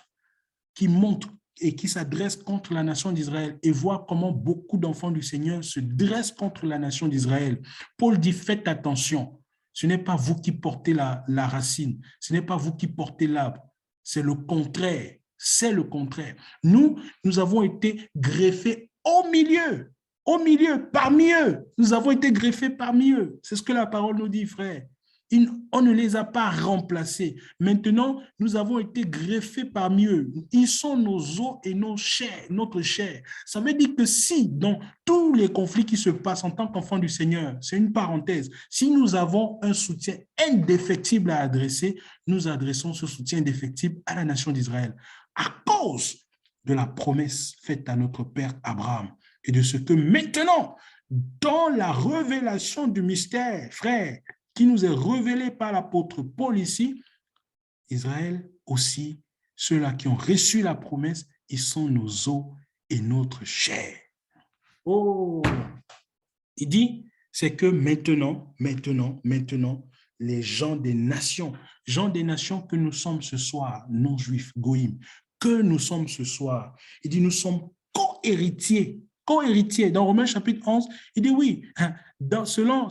et qui s'adresse contre la nation d'Israël, et voir comment beaucoup d'enfants du Seigneur se dressent contre la nation d'Israël. Paul dit, faites attention, ce n'est pas vous qui portez la racine, ce n'est pas vous qui portez l'arbre, c'est le contraire. C'est le contraire. Nous avons été greffés au milieu, parmi eux. Nous avons été greffés parmi eux. C'est ce que la parole nous dit, frère. On ne les a pas remplacés. Maintenant, nous avons été greffés parmi eux. Ils sont nos os et nos chairs, notre chair. Ça veut dire que si, dans tous les conflits qui se passent en tant qu'enfants du Seigneur, c'est une parenthèse, si nous avons un soutien indéfectible à adresser, nous adressons ce soutien indéfectible à la nation d'Israël à cause de la promesse faite à notre père Abraham et de ce que maintenant, dans la révélation du mystère, frère, qui nous est révélé par l'apôtre Paul ici, Israël aussi, ceux-là qui ont reçu la promesse, ils sont nos os et notre chair. Oh, il dit, c'est que maintenant, les gens des nations que nous sommes ce soir, non-juifs, goïms, que nous sommes ce soir, il dit, nous sommes co-héritiers. Dans Romains chapitre 11, il dit oui, selon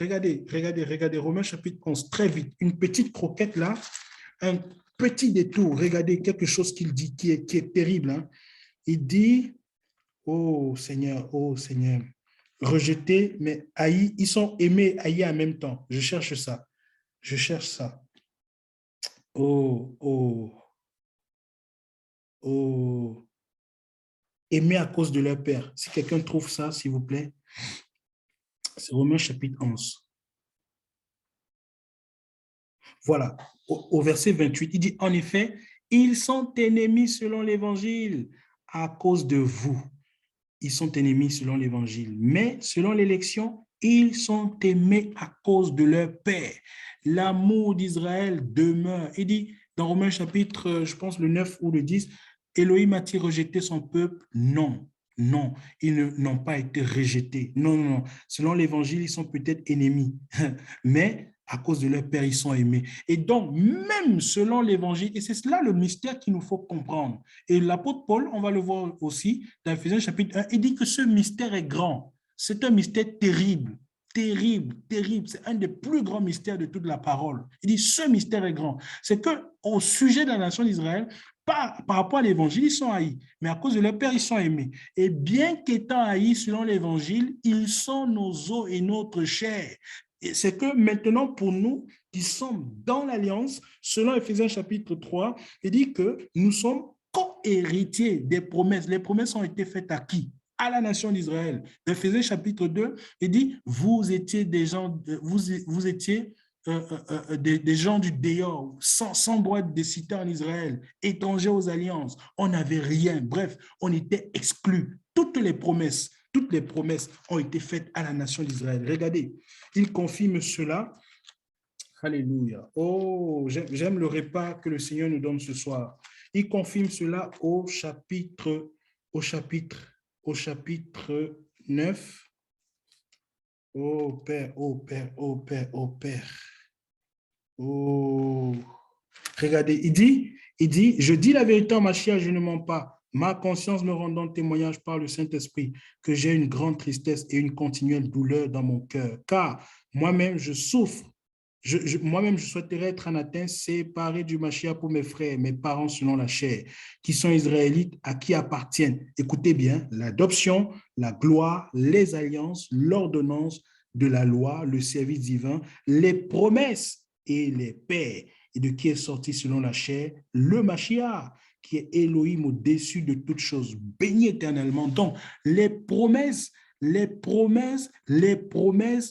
regardez, Romains chapitre 11, très vite, une petite croquette là, un petit détour, regardez quelque chose qu'il dit qui est terrible. Hein. Il dit, oh Seigneur, rejetés, mais haïs, ils sont aimés, haïs en même temps. Je cherche ça. Oh. Aimés à cause de leur père. Si quelqu'un trouve ça, s'il vous plaît. C'est Romains chapitre 11. Voilà, au verset 28, il dit, en effet, ils sont ennemis selon l'évangile à cause de vous. Ils sont ennemis selon l'évangile, mais selon l'élection, ils sont aimés à cause de leur père. L'amour d'Israël demeure. Il dit, dans Romains chapitre, je pense le 9 ou le 10, Elohim a-t-il rejeté son peuple? Non, ils n'ont pas été rejetés. Non. Selon l'évangile, ils sont peut-être ennemis, mais à cause de leur père, ils sont aimés. Et donc, même selon l'évangile, et c'est cela le mystère qu'il nous faut comprendre. Et l'apôtre Paul, on va le voir aussi dans Ephésiens chapitre 1, il dit que ce mystère est grand. C'est un mystère terrible. C'est un des plus grands mystères de toute la parole. Il dit, ce mystère est grand. C'est qu'au sujet de la nation d'Israël, par rapport à l'évangile, ils sont haïs, mais à cause de leur père, ils sont aimés. Et bien qu'étant haïs selon l'évangile, ils sont nos os et notre chair. Et c'est que maintenant, pour nous qui sommes dans l'alliance, selon Ephésiens chapitre 3, il dit que nous sommes co-héritiers des promesses. Les promesses ont été faites à qui? À la nation d'Israël. Ephésiens chapitre 2, il dit, vous étiez des gens, vous étiez des gens du dehors, sans droit des cités en Israël, étrangers aux alliances. On n'avait rien. Bref, on était exclus. Toutes les promesses ont été faites à la nation d'Israël. Regardez, il confirme cela. Alléluia. Oh, j'aime le repas que le Seigneur nous donne ce soir. Il confirme cela au chapitre 9. Oh Père, oh Père, oh Père, oh Père. Oh. Regardez, il dit, je dis la vérité en Mashiach, je ne mens pas. Ma conscience me rendant témoignage par le Saint-Esprit que j'ai une grande tristesse et une continuelle douleur dans mon cœur. Car moi-même, je souffre. Moi-même, je souhaiterais être anathème, séparé du Mashiach pour mes frères, mes parents selon la chair, qui sont israélites, à qui appartiennent, écoutez bien, l'adoption, la gloire, les alliances, l'ordonnance de la loi, le service divin, les promesses et les pères, et de qui est sorti selon la chair, le Mashiach, qui est Elohim au-dessus de toutes choses, béni éternellement. Donc, les promesses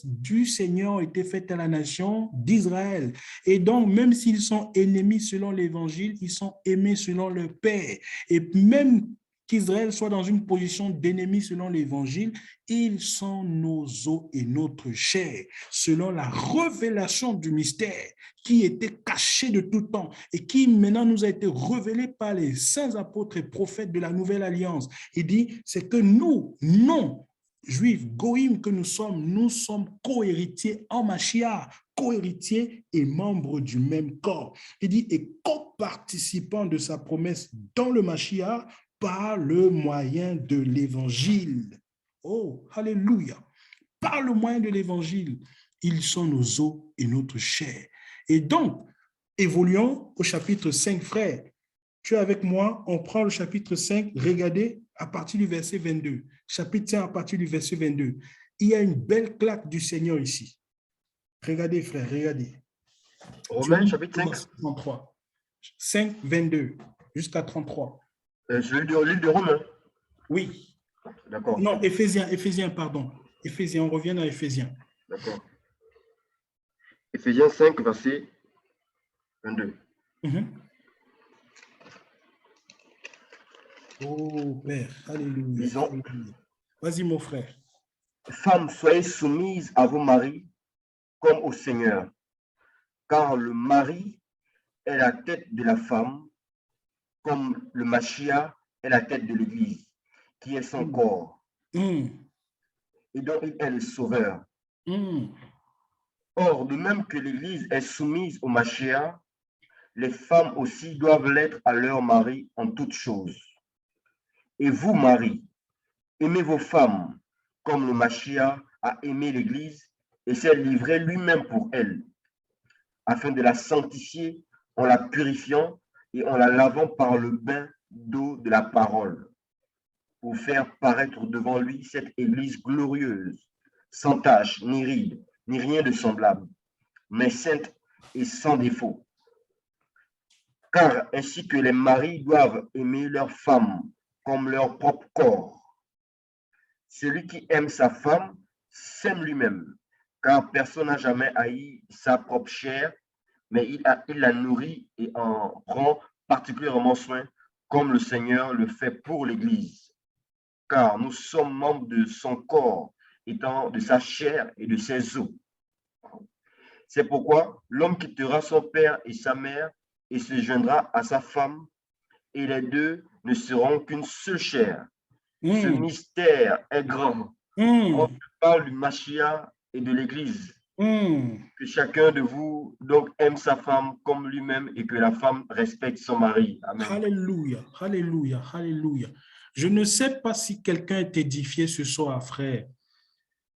du Seigneur ont été faites à la nation d'Israël. Et donc, même s'ils sont ennemis selon l'évangile, ils sont aimés selon leur Père. Et même qu'Israël soit dans une position d'ennemi selon l'évangile, ils sont nos os et notre chair, selon la révélation du mystère qui était caché de tout temps et qui maintenant nous a été révélé par les saints apôtres et prophètes de la nouvelle alliance. Il dit, c'est que nous, non Juifs, goïms que nous sommes co-héritiers en Mashiach, co-héritiers et membres du même corps. Il dit, et co-participants de sa promesse dans le Mashiach par le moyen de l'évangile. Oh, alléluia. Par le moyen de l'évangile, ils sont nos os et notre chair. Et donc, évoluons au chapitre 5, frère. Tu es avec moi, on prend le chapitre 5, regardez à partir du verset 22. Chapitre 5 à partir du verset 22. Il y a une belle claque du Seigneur ici. Regardez, frère, regardez. Romains, chapitre 5. 33. 5, 22 jusqu'à 33. C'est le livre de Romains. Oui. D'accord. Non, Éphésiens, pardon. Éphésiens, on revient à Éphésiens. D'accord. Éphésiens 5, verset 22. Oh, Père, alléluia. Disons, vas-y, mon frère. Femmes, soyez soumises à vos maris comme au Seigneur, car le mari est la tête de la femme, comme le Mashiach est la tête de l'Église, qui est son corps, et dont il est le sauveur. Or, de même que l'Église est soumise au Mashiach, les femmes aussi doivent l'être à leur mari en toutes choses. Et vous, maris, aimez vos femmes, comme le Mashiach a aimé l'Église et s'est livré lui-même pour elle, afin de la sanctifier en la purifiant et en la lavant par le bain d'eau de la parole, pour faire paraître devant lui cette Église glorieuse, sans tache, ni ride, ni rien de semblable, mais sainte et sans défaut. Car ainsi que les maris doivent aimer leurs femmes comme leur propre corps. Celui qui aime sa femme s'aime lui-même, car personne n'a jamais haï sa propre chair, mais il la nourrit et en prend particulièrement soin, comme le Seigneur le fait pour l'Église. Car nous sommes membres de son corps, étant de sa chair et de ses os. C'est pourquoi l'homme quittera son père et sa mère et se joindra à sa femme, et les deux ne seront qu'une seule chair. Ce mystère est grand. On parle du Mashiach et de l'Église. Que chacun de vous donc aime sa femme comme lui-même et que la femme respecte son mari. Amen. Alléluia, alléluia, alléluia. Je ne sais pas si quelqu'un est édifié ce soir, frère.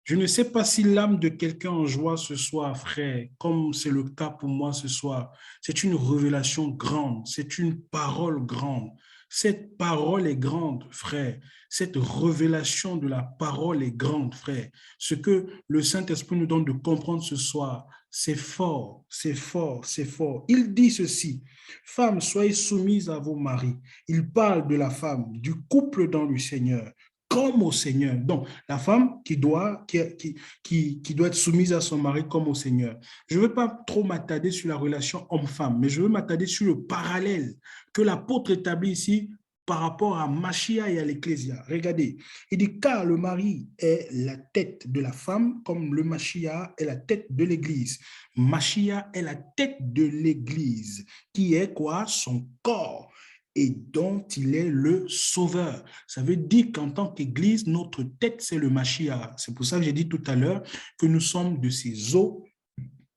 Je ne sais pas si l'âme de quelqu'un en joie ce soir, frère, comme c'est le cas pour moi ce soir. C'est une révélation grande, c'est une parole grande. Cette parole est grande, frère. Cette révélation de la parole est grande, frère. Ce que le Saint-Esprit nous donne de comprendre ce soir, c'est fort, c'est fort, c'est fort. Il dit ceci, « Femmes, soyez soumises à vos maris. » Il parle de la femme, du couple dans le Seigneur, comme au Seigneur. Donc, la femme qui doit être soumise à son mari comme au Seigneur. Je ne veux pas trop m'attarder sur la relation homme-femme, mais je veux m'attarder sur le parallèle que l'apôtre établit ici par rapport à Machia et à l'Ecclésia. Regardez, il dit car le mari est la tête de la femme comme le Machia est la tête de l'Église. Machia est la tête de l'Église qui est quoi? Son corps et dont il est le sauveur. Ça veut dire qu'en tant qu'Église, notre tête, c'est le Machia. C'est pour ça que j'ai dit tout à l'heure que nous sommes de ses os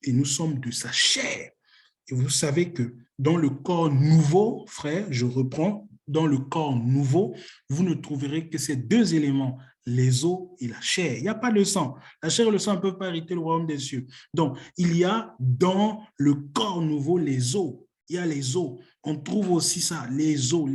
et nous sommes de sa chair. Et vous savez que dans le corps nouveau, frère, je reprends, dans le corps nouveau, vous ne trouverez que ces deux éléments, les os et la chair. Il n'y a pas de sang. La chair et le sang ne peuvent pas hériter le royaume des cieux. Donc, il y a dans le corps nouveau les os. Il y a les os. On trouve aussi ça, les os,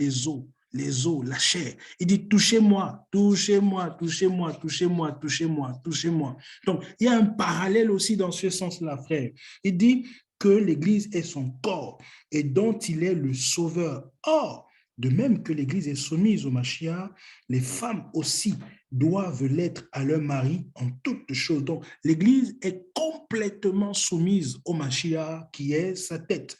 la chair. Il dit, touchez-moi, touchez-moi, touchez-moi, touchez-moi, touchez-moi, touchez-moi. Donc, il y a un parallèle aussi dans ce sens-là, frère. Il dit que l'Église est son corps et dont il est le sauveur. Or, de même que l'Église est soumise au Mashiach, les femmes aussi doivent l'être à leur mari en toutes choses. Donc, l'Église est complètement soumise au Mashiach qui est sa tête.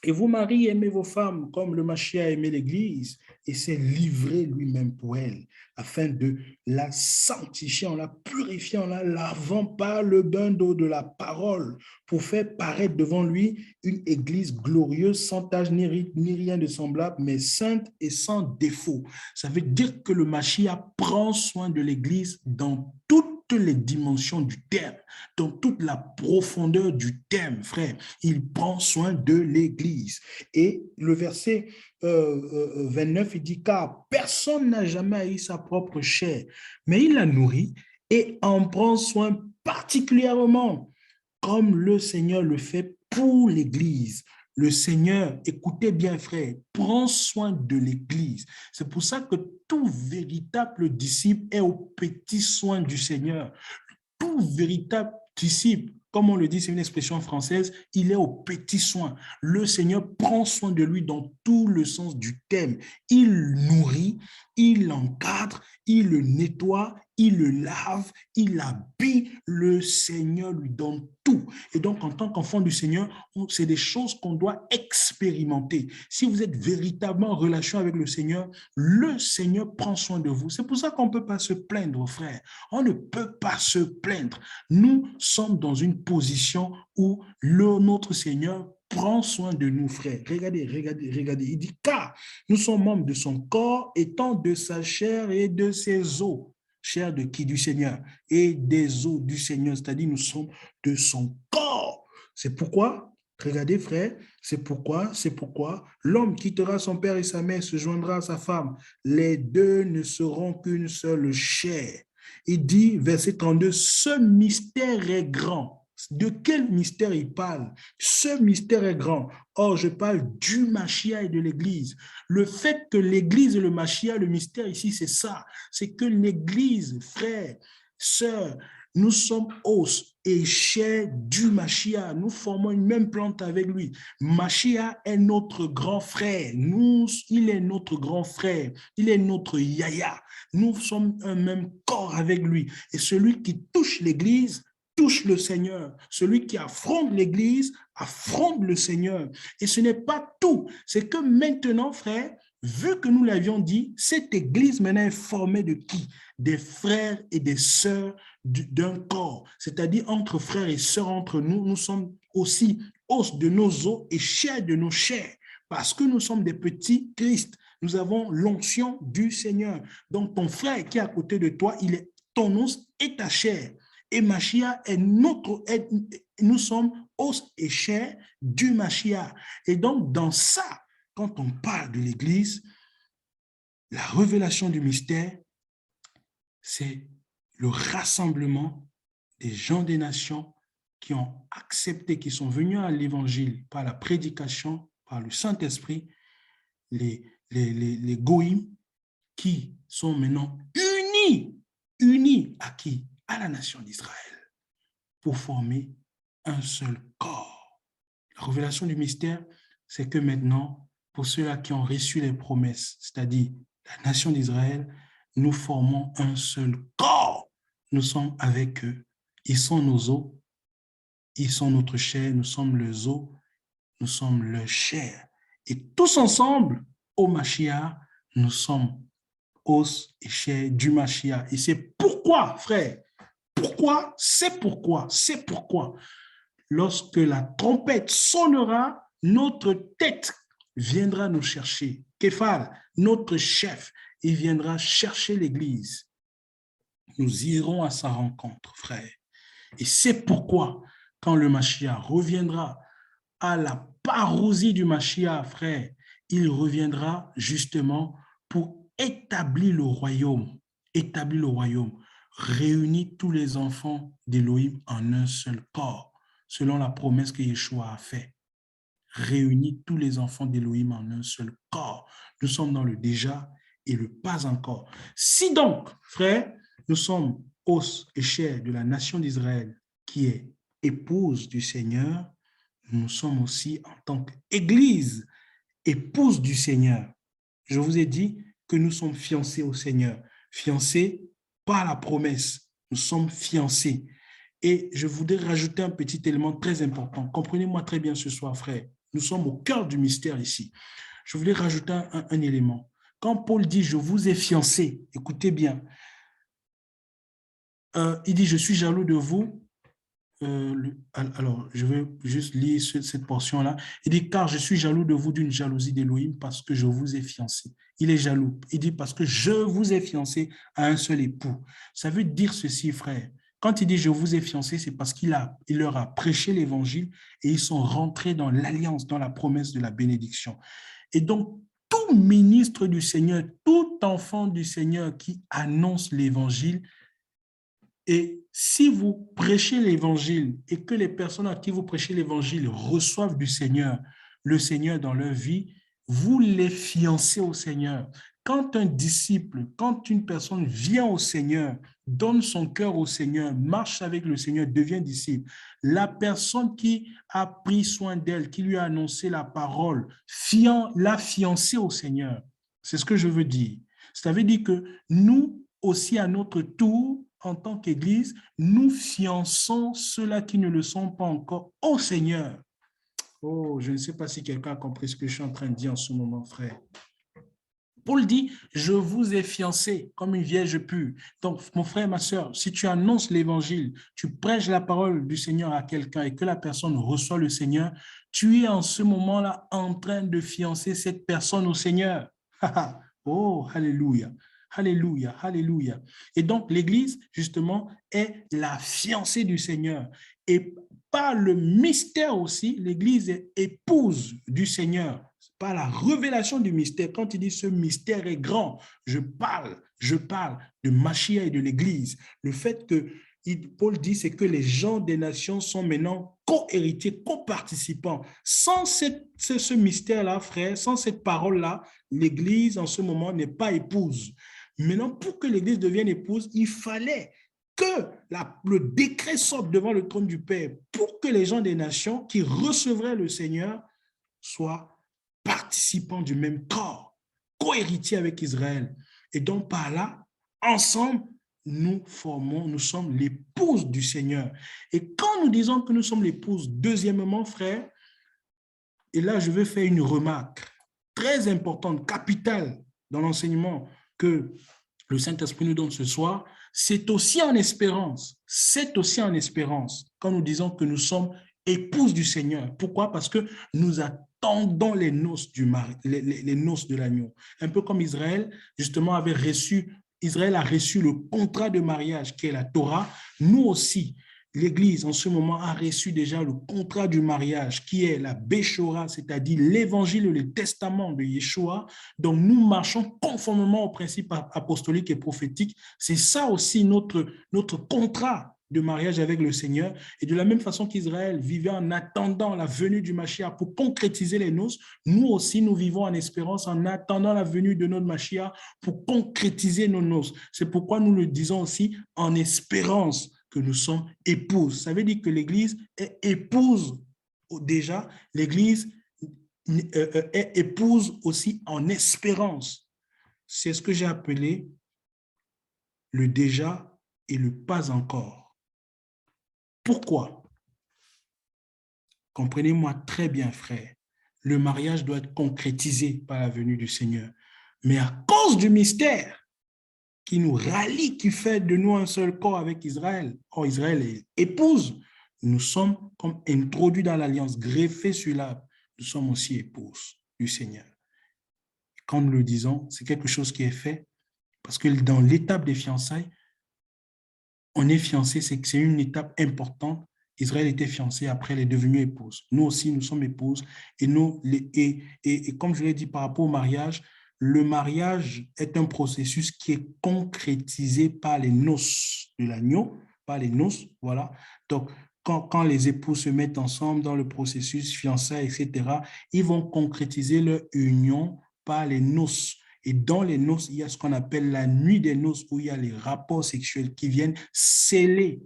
Et vous, maris, aimez vos femmes comme le Mashiach a aimé l'Église et s'est livré lui-même pour elle, afin de la sanctifier, en la purifiant, en la lavant par le bain d'eau de la parole, pour faire paraître devant lui une Église glorieuse, sans tache ni rien de semblable, mais sainte et sans défaut. Ça veut dire que le Mashiach prend soin de l'Église dans toutes les dimensions du terme, dans toute la profondeur du terme, frère. Il prend soin de l'Église. Et le verset 29, il dit, car personne n'a jamais haï sa propre chair, mais il la nourrit et en prend soin particulièrement, comme le Seigneur le fait pour l'Église. Le Seigneur, écoutez bien, frère, prend soin de l'Église. C'est pour ça que tout véritable disciple est au petit soin du Seigneur. Tout véritable disciple, comme on le dit, c'est une expression française, il est au petit soin. Le Seigneur prend soin de lui dans tout le sens du terme. Il nourrit, il l'encadre, il le nettoie, il le lave, il l'habille. Le Seigneur lui donne tout. Et donc, en tant qu'enfant du Seigneur, c'est des choses qu'on doit expérimenter. Si vous êtes véritablement en relation avec le Seigneur prend soin de vous. C'est pour ça qu'on ne peut pas se plaindre, frère. On ne peut pas se plaindre. Nous sommes dans une position où notre Seigneur prend soin de nous, frères. Regardez, regardez, regardez. Il dit, car nous sommes membres de son corps, étant de sa chair et de ses os. Chair de qui? Du Seigneur. Et des os du Seigneur, c'est-à-dire nous sommes de son corps. C'est pourquoi, regardez, frère, c'est pourquoi l'homme quittera son père et sa mère, se joindra à sa femme. Les deux ne seront qu'une seule chair. Il dit, verset 32, ce mystère est grand. De quel mystère il parle? Ce mystère est grand. Or, je parle du Mashiach et de l'Église. Le fait que l'Église et le Mashiach, le mystère ici, c'est ça. C'est que l'Église, frère, sœur, nous sommes os et chair du Mashiach. Nous formons une même plante avec lui. Mashiach est notre grand frère. Il est notre grand frère. Il est notre yaya. Nous sommes un même corps avec lui. Et celui qui touche l'Église, touche le Seigneur. Celui qui affronte l'Église, affronte le Seigneur. Et ce n'est pas tout. C'est que maintenant, frère, vu que nous l'avions dit, cette Église maintenant est formée de qui? Des frères et des sœurs d'un corps. C'est-à-dire entre frères et sœurs, entre nous, nous sommes aussi os de nos os et chair de nos chairs. Parce que nous sommes des petits Christ. Nous avons l'onction du Seigneur. Donc ton frère qui est à côté de toi, il est ton os et ta chair. Et Mashiach est nous sommes os et chair du Mashiach. Et donc, dans ça, quand on parle de l'Église, la révélation du mystère, c'est le rassemblement des gens des nations qui ont accepté, qui sont venus à l'Évangile par la prédication, par le Saint-Esprit, les goïms, qui sont maintenant unis à qui? À la nation d'Israël, pour former un seul corps. La révélation du mystère, c'est que maintenant, pour ceux-là qui ont reçu les promesses, c'est-à-dire la nation d'Israël, nous formons un seul corps. Nous sommes avec eux. Ils sont nos os, ils sont notre chair, nous sommes les os, nous sommes leur chair. Et tous ensemble, au Mashiach, nous sommes os et chair du Mashiach. Et c'est pourquoi, frère, c'est pourquoi, lorsque la trompette sonnera, notre tête viendra nous chercher. Képhal, notre chef, il viendra chercher l'Église. Nous irons à sa rencontre, frère. Et c'est pourquoi, quand le Mashiach reviendra à la parousie du Mashiach, frère, il reviendra justement pour établir le royaume, réunir tous les enfants d'Élohim en un seul corps, selon la promesse que Yeshua a faite. Réunir tous les enfants d'Élohim en un seul corps. Nous sommes dans le déjà et le pas encore. Si donc, frère, nous sommes os et chair de la nation d'Israël qui est épouse du Seigneur, nous sommes aussi en tant qu'Église, épouse du Seigneur. Je vous ai dit que nous sommes fiancés au Seigneur. Fiancés par la promesse. Nous sommes fiancés. Et je voudrais rajouter un petit élément très important. Comprenez-moi très bien ce soir, frère. Nous sommes au cœur du mystère ici. Je voulais rajouter un élément. Quand Paul dit « je vous ai fiancés », écoutez bien, il dit « je suis jaloux de vous ». Alors, je vais juste lire cette portion-là. Il dit « car je suis jaloux de vous d'une jalousie d'Élohim parce que je vous ai fiancé ». Il est jaloux. Il dit « parce que je vous ai fiancé à un seul époux ». Ça veut dire ceci, frère. Quand il dit « je vous ai fiancé », c'est parce qu'il leur a prêché l'évangile et ils sont rentrés dans l'alliance, dans la promesse de la bénédiction. Et donc, tout ministre du Seigneur, tout enfant du Seigneur qui annonce l'évangile, et si vous prêchez l'évangile et que les personnes à qui vous prêchez l'évangile reçoivent du Seigneur, le Seigneur dans leur vie, vous les fiancez au Seigneur. Quand un disciple, quand une personne vient au Seigneur, donne son cœur au Seigneur, marche avec le Seigneur, devient disciple, la personne qui a pris soin d'elle, qui lui a annoncé la parole, l'a fiancée au Seigneur. C'est ce que je veux dire. Ça veut dire que nous aussi, à notre tour, en tant qu'Église, nous fiançons ceux-là qui ne le sont pas encore au Seigneur. Oh, je ne sais pas si quelqu'un a compris ce que je suis en train de dire en ce moment, frère. Paul dit, je vous ai fiancé comme une vierge pure. Donc, mon frère, ma soeur, si tu annonces l'évangile, tu prêches la parole du Seigneur à quelqu'un et que la personne reçoit le Seigneur, tu es en ce moment-là en train de fiancer cette personne au Seigneur. Oh, alléluia. Alléluia, alléluia. Et donc, l'Église, justement, est la fiancée du Seigneur. Et par le mystère aussi, l'Église est épouse du Seigneur. Par la révélation du mystère. Quand il dit ce mystère est grand, je parle de Mashiach et de l'Église. Le fait que Paul dit, c'est que les gens des nations sont maintenant co-héritiers, co-participants. Sans ce mystère-là, frère, sans cette parole-là, l'Église en ce moment n'est pas épouse. Maintenant, pour que l'Église devienne épouse, il fallait que le décret sorte devant le trône du Père pour que les gens des nations qui recevraient le Seigneur soient participants du même corps, co-héritiers avec Israël. Et donc, par là, ensemble, nous sommes l'épouse du Seigneur. Et quand nous disons que nous sommes l'épouse, deuxièmement, frère, et là, je veux faire une remarque très importante, capitale dans l'enseignement que le Saint-Esprit nous donne ce soir, c'est aussi en espérance. C'est aussi en espérance quand nous disons que nous sommes épouses du Seigneur. Pourquoi? Parce que nous attendons les noces les noces de l'agneau. Un peu comme Israël, justement, Israël a reçu le contrat de mariage qui est la Torah. Nous aussi, l'Église, en ce moment, a reçu déjà le contrat du mariage, qui est la Béchora, c'est-à-dire l'Évangile et le Testament de Yeshua. Donc, nous marchons conformément aux principes apostoliques et prophétiques. C'est ça aussi notre contrat de mariage avec le Seigneur. Et de la même façon qu'Israël vivait en attendant la venue du Mashiach pour concrétiser les noces, nous aussi, nous vivons en espérance en attendant la venue de notre Mashiach pour concrétiser nos noces. C'est pourquoi nous le disons aussi en espérance que nous sommes épouses. Ça veut dire que l'Église est épouse déjà, l'Église est épouse aussi en espérance. C'est ce que j'ai appelé le déjà et le pas encore. Pourquoi? Comprenez-moi très bien, frère. Le mariage doit être concrétisé par la venue du Seigneur. Mais à cause du mystère qui nous rallie, qui fait de nous un seul corps avec Israël, or Israël est épouse, nous sommes comme introduits dans l'alliance, greffés sur l'arbre. Nous sommes aussi épouses du Seigneur. Quand nous le disons, c'est quelque chose qui est fait parce que dans l'étape des fiançailles, on est fiancé, c'est une étape importante. Israël était fiancé, après elle est devenue épouse. Nous aussi, nous sommes épouses. Et comme je l'ai dit par rapport au mariage, le mariage est un processus qui est concrétisé par les noces de l'agneau, par les noces, voilà. Donc, quand les époux se mettent ensemble dans le processus fiançailles, etc., ils vont concrétiser leur union par les noces. Et dans les noces, il y a ce qu'on appelle la nuit des noces, où il y a les rapports sexuels qui viennent sceller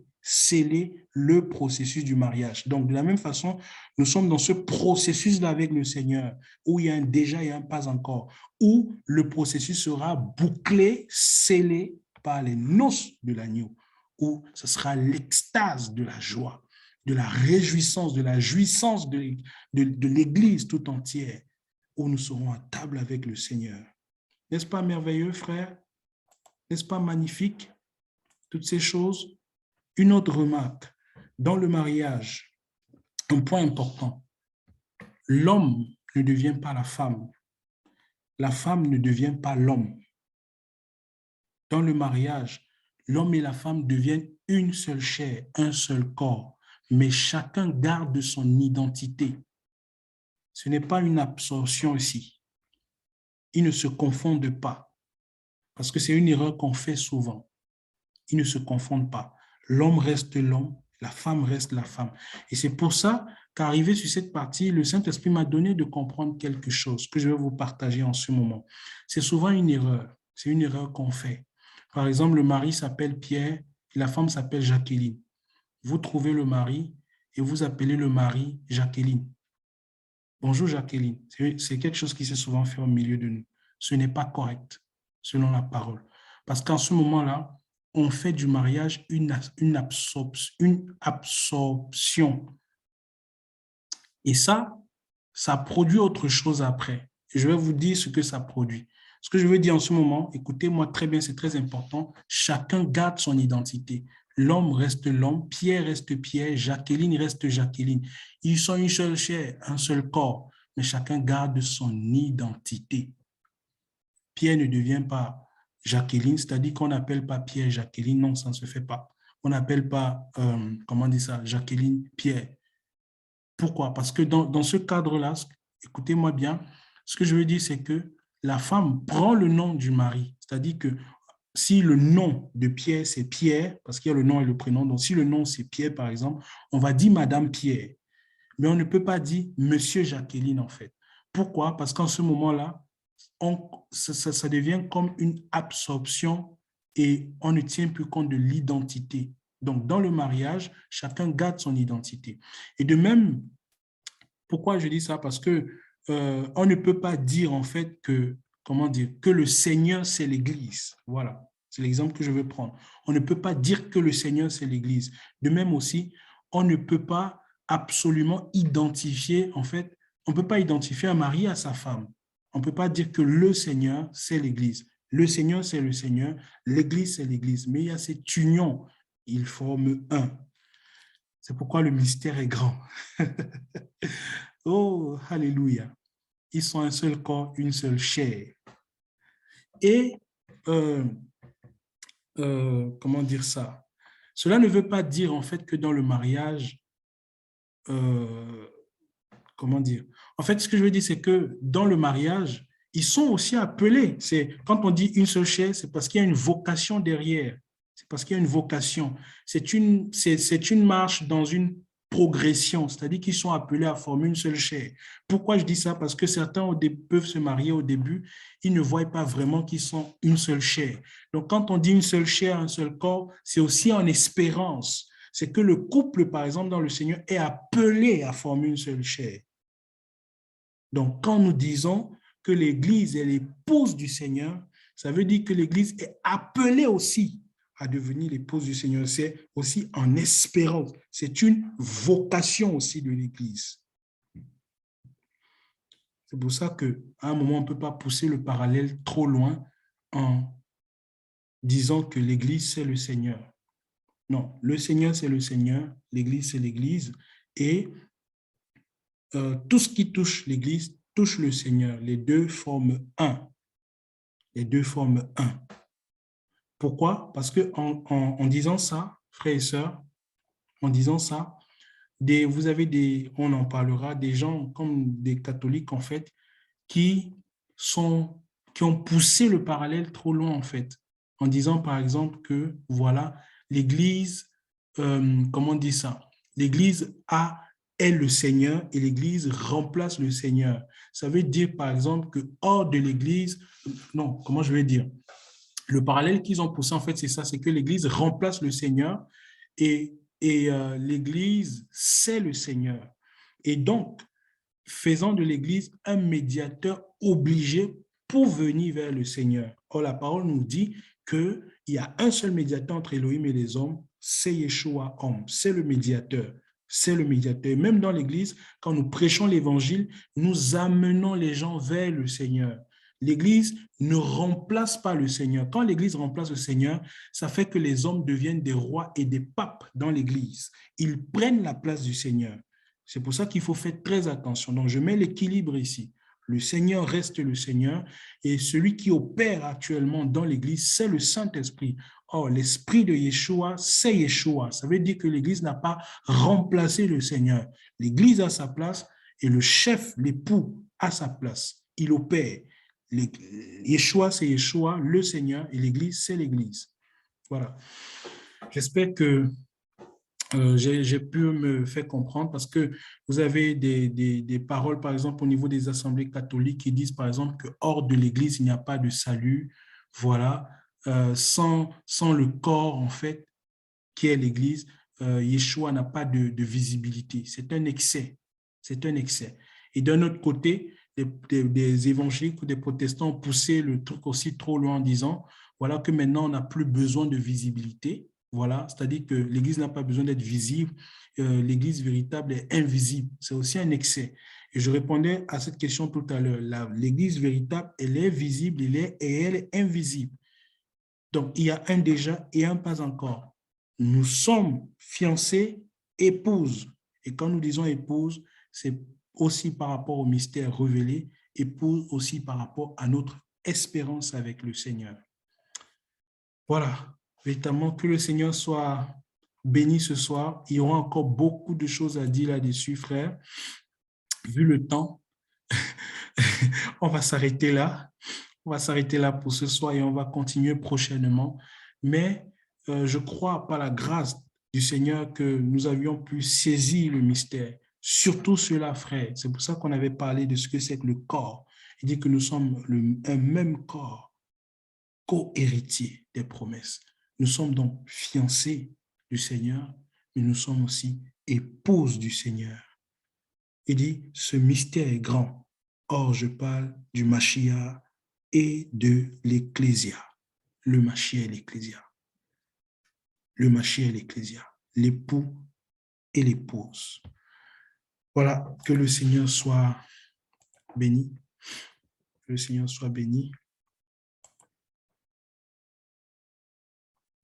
le processus du mariage. Donc, de la même façon, nous sommes dans ce processus-là avec le Seigneur, où il y a un déjà et un pas encore, où le processus sera bouclé, scellé par les noces de l'agneau, où ce sera l'extase de la joie, de la réjouissance, de la jouissance de l'Église tout entière, où nous serons à table avec le Seigneur. N'est-ce pas merveilleux, frère? N'est-ce pas magnifique? Toutes ces choses. Une autre remarque, dans le mariage, un point important, l'homme ne devient pas la femme ne devient pas l'homme. Dans le mariage, l'homme et la femme deviennent une seule chair, un seul corps, mais chacun garde son identité. Ce n'est pas une absorption ici. Ils ne se confondent pas, parce que c'est une erreur qu'on fait souvent. Ils ne se confondent pas. L'homme reste l'homme, la femme reste la femme. Et c'est pour ça qu'arrivé sur cette partie, le Saint-Esprit m'a donné de comprendre quelque chose que je vais vous partager en ce moment. C'est souvent une erreur. C'est une erreur qu'on fait. Par exemple, le mari s'appelle Pierre et la femme s'appelle Jacqueline. Vous trouvez le mari et vous appelez le mari Jacqueline. Bonjour Jacqueline. C'est quelque chose qui s'est souvent fait au milieu de nous. Ce n'est pas correct, selon la parole. Parce qu'en ce moment-là, on fait du mariage une absorption. Et ça produit autre chose après. Et je vais vous dire ce que ça produit. Ce que je veux dire en ce moment, écoutez-moi très bien, c'est très important. Chacun garde son identité. L'homme reste l'homme, Pierre reste Pierre, Jacqueline reste Jacqueline. Ils sont une seule chair, un seul corps, mais chacun garde son identité. Pierre ne devient pas Jacqueline, c'est-à-dire qu'on n'appelle pas Pierre Jacqueline, non, ça ne se fait pas. On n'appelle pas, comment dire ça, Jacqueline Pierre. Pourquoi? Parce que dans ce cadre-là, écoutez-moi bien, ce que je veux dire, c'est que la femme prend le nom du mari, c'est-à-dire que si le nom de Pierre, c'est Pierre, parce qu'il y a le nom et le prénom, donc si le nom, c'est Pierre, par exemple, on va dire Madame Pierre, mais on ne peut pas dire Monsieur Jacqueline, en fait. Pourquoi? Parce qu'en ce moment-là, ça devient comme une absorption et on ne tient plus compte de l'identité. Donc, dans le mariage, chacun garde son identité. Et de même, pourquoi je dis ça? Parce que on ne peut pas dire en fait que, comment dire, que le Seigneur, c'est l'Église. Voilà, c'est l'exemple que je veux prendre. On ne peut pas dire que le Seigneur, c'est l'Église. De même aussi, on ne peut pas absolument identifier, en fait, on ne peut pas identifier un mari à sa femme. On ne peut pas dire que le Seigneur, c'est l'Église. Le Seigneur, c'est le Seigneur. L'Église, c'est l'Église. Mais il y a cette union. Ils forment un. C'est pourquoi le mystère est grand. Oh, alléluia. Ils sont un seul corps, une seule chair. Et, comment dire ça? Cela ne veut pas dire en fait que dans le mariage, comment dire? En fait, ce que je veux dire, c'est que dans le mariage, ils sont aussi appelés. Quand on dit une seule chair, c'est parce qu'il y a une vocation derrière. C'est parce qu'il y a une vocation. C'est une marche dans une progression, c'est-à-dire qu'ils sont appelés à former une seule chair. Pourquoi je dis ça? Parce que certains peuvent se marier au début, ils ne voient pas vraiment qu'ils sont une seule chair. Donc, quand on dit une seule chair, un seul corps, c'est aussi en espérance. C'est que le couple, par exemple, dans le Seigneur, est appelé à former une seule chair. Donc, quand nous disons que l'Église est l'épouse du Seigneur, ça veut dire que l'Église est appelée aussi à devenir l'épouse du Seigneur. C'est aussi en espérance. C'est une vocation aussi de l'Église. C'est pour ça qu'à un moment, on ne peut pas pousser le parallèle trop loin en disant que l'Église, c'est le Seigneur. Non, le Seigneur, c'est le Seigneur, l'Église, c'est l'Église, et tout ce qui touche l'Église touche le Seigneur. Les deux forment un. Les deux forment un. Pourquoi? Parce qu'en disant ça, frères et sœurs, en disant ça, vous avez on en parlera, des gens comme des catholiques, en fait, qui ont poussé le parallèle trop loin, en fait, en disant, par exemple, que, voilà, l'Église, comment on dit ça? L'Église est le Seigneur et l'Église remplace le Seigneur. Ça veut dire, par exemple, que hors de l'Église, non, comment je vais dire? Le parallèle qu'ils ont poussé, en fait, c'est ça, c'est que l'Église remplace le Seigneur et l'Église, c'est le Seigneur. Et donc, faisant de l'Église un médiateur obligé pour venir vers le Seigneur. Or, la parole nous dit qu'il y a un seul médiateur entre Elohim et les hommes, c'est Yeshua, homme. C'est le médiateur. C'est le médiateur. Même dans l'Église, quand nous prêchons l'Évangile, nous amenons les gens vers le Seigneur. L'Église ne remplace pas le Seigneur. Quand l'Église remplace le Seigneur, ça fait que les hommes deviennent des rois et des papes dans l'Église. Ils prennent la place du Seigneur. C'est pour ça qu'il faut faire très attention. Donc, je mets l'équilibre ici. Le Seigneur reste le Seigneur et celui qui opère actuellement dans l'Église, c'est le Saint-Esprit. Or, l'Esprit de Yeshua, c'est Yeshua. Ça veut dire que l'Église n'a pas remplacé le Seigneur. L'Église a sa place et le chef, l'époux, a sa place. Il opère. Yeshua, c'est Yeshua, le Seigneur, et l'Église, c'est l'Église. Voilà. J'espère que j'ai pu me faire comprendre parce que vous avez des paroles, par exemple, au niveau des assemblées catholiques qui disent, par exemple, que hors de l'Église, il n'y a pas de salut. Voilà. Sans le corps, en fait, qui est l'Église, Yeshua n'a pas de visibilité. C'est un excès. C'est un excès. Et d'un autre côté, des évangéliques ou des protestants ont poussé le truc aussi trop loin en disant, voilà que maintenant, on n'a plus besoin de visibilité. Voilà, c'est-à-dire que l'Église n'a pas besoin d'être visible. L'Église véritable est invisible. C'est aussi un excès. Et je répondais à cette question tout à l'heure. L'Église véritable, elle est visible, et elle est invisible. Donc, il y a un déjà et un pas encore. Nous sommes fiancés, épouses. Et quand nous disons épouse, c'est aussi par rapport au mystère révélé, épouse aussi par rapport à notre espérance avec le Seigneur. Voilà, véritablement que le Seigneur soit béni ce soir. Il y aura encore beaucoup de choses à dire là-dessus, frère. Vu le temps, on va s'arrêter là. On va s'arrêter là pour ce soir et on va continuer prochainement. Mais je crois par la grâce du Seigneur que nous avions pu saisir le mystère. Surtout cela, frère. C'est pour ça qu'on avait parlé de ce que c'est que le corps. Il dit que nous sommes un même corps, co-héritiers des promesses. Nous sommes donc fiancés du Seigneur, mais nous sommes aussi épouses du Seigneur. Il dit, ce mystère est grand. Or, je parle du Mashiach et de l'Ecclésia. Le Mashiach et l'Ecclésia. Le Mashiach et l'Ecclésia. L'époux et l'épouse. Voilà, que le Seigneur soit béni. Que le Seigneur soit béni.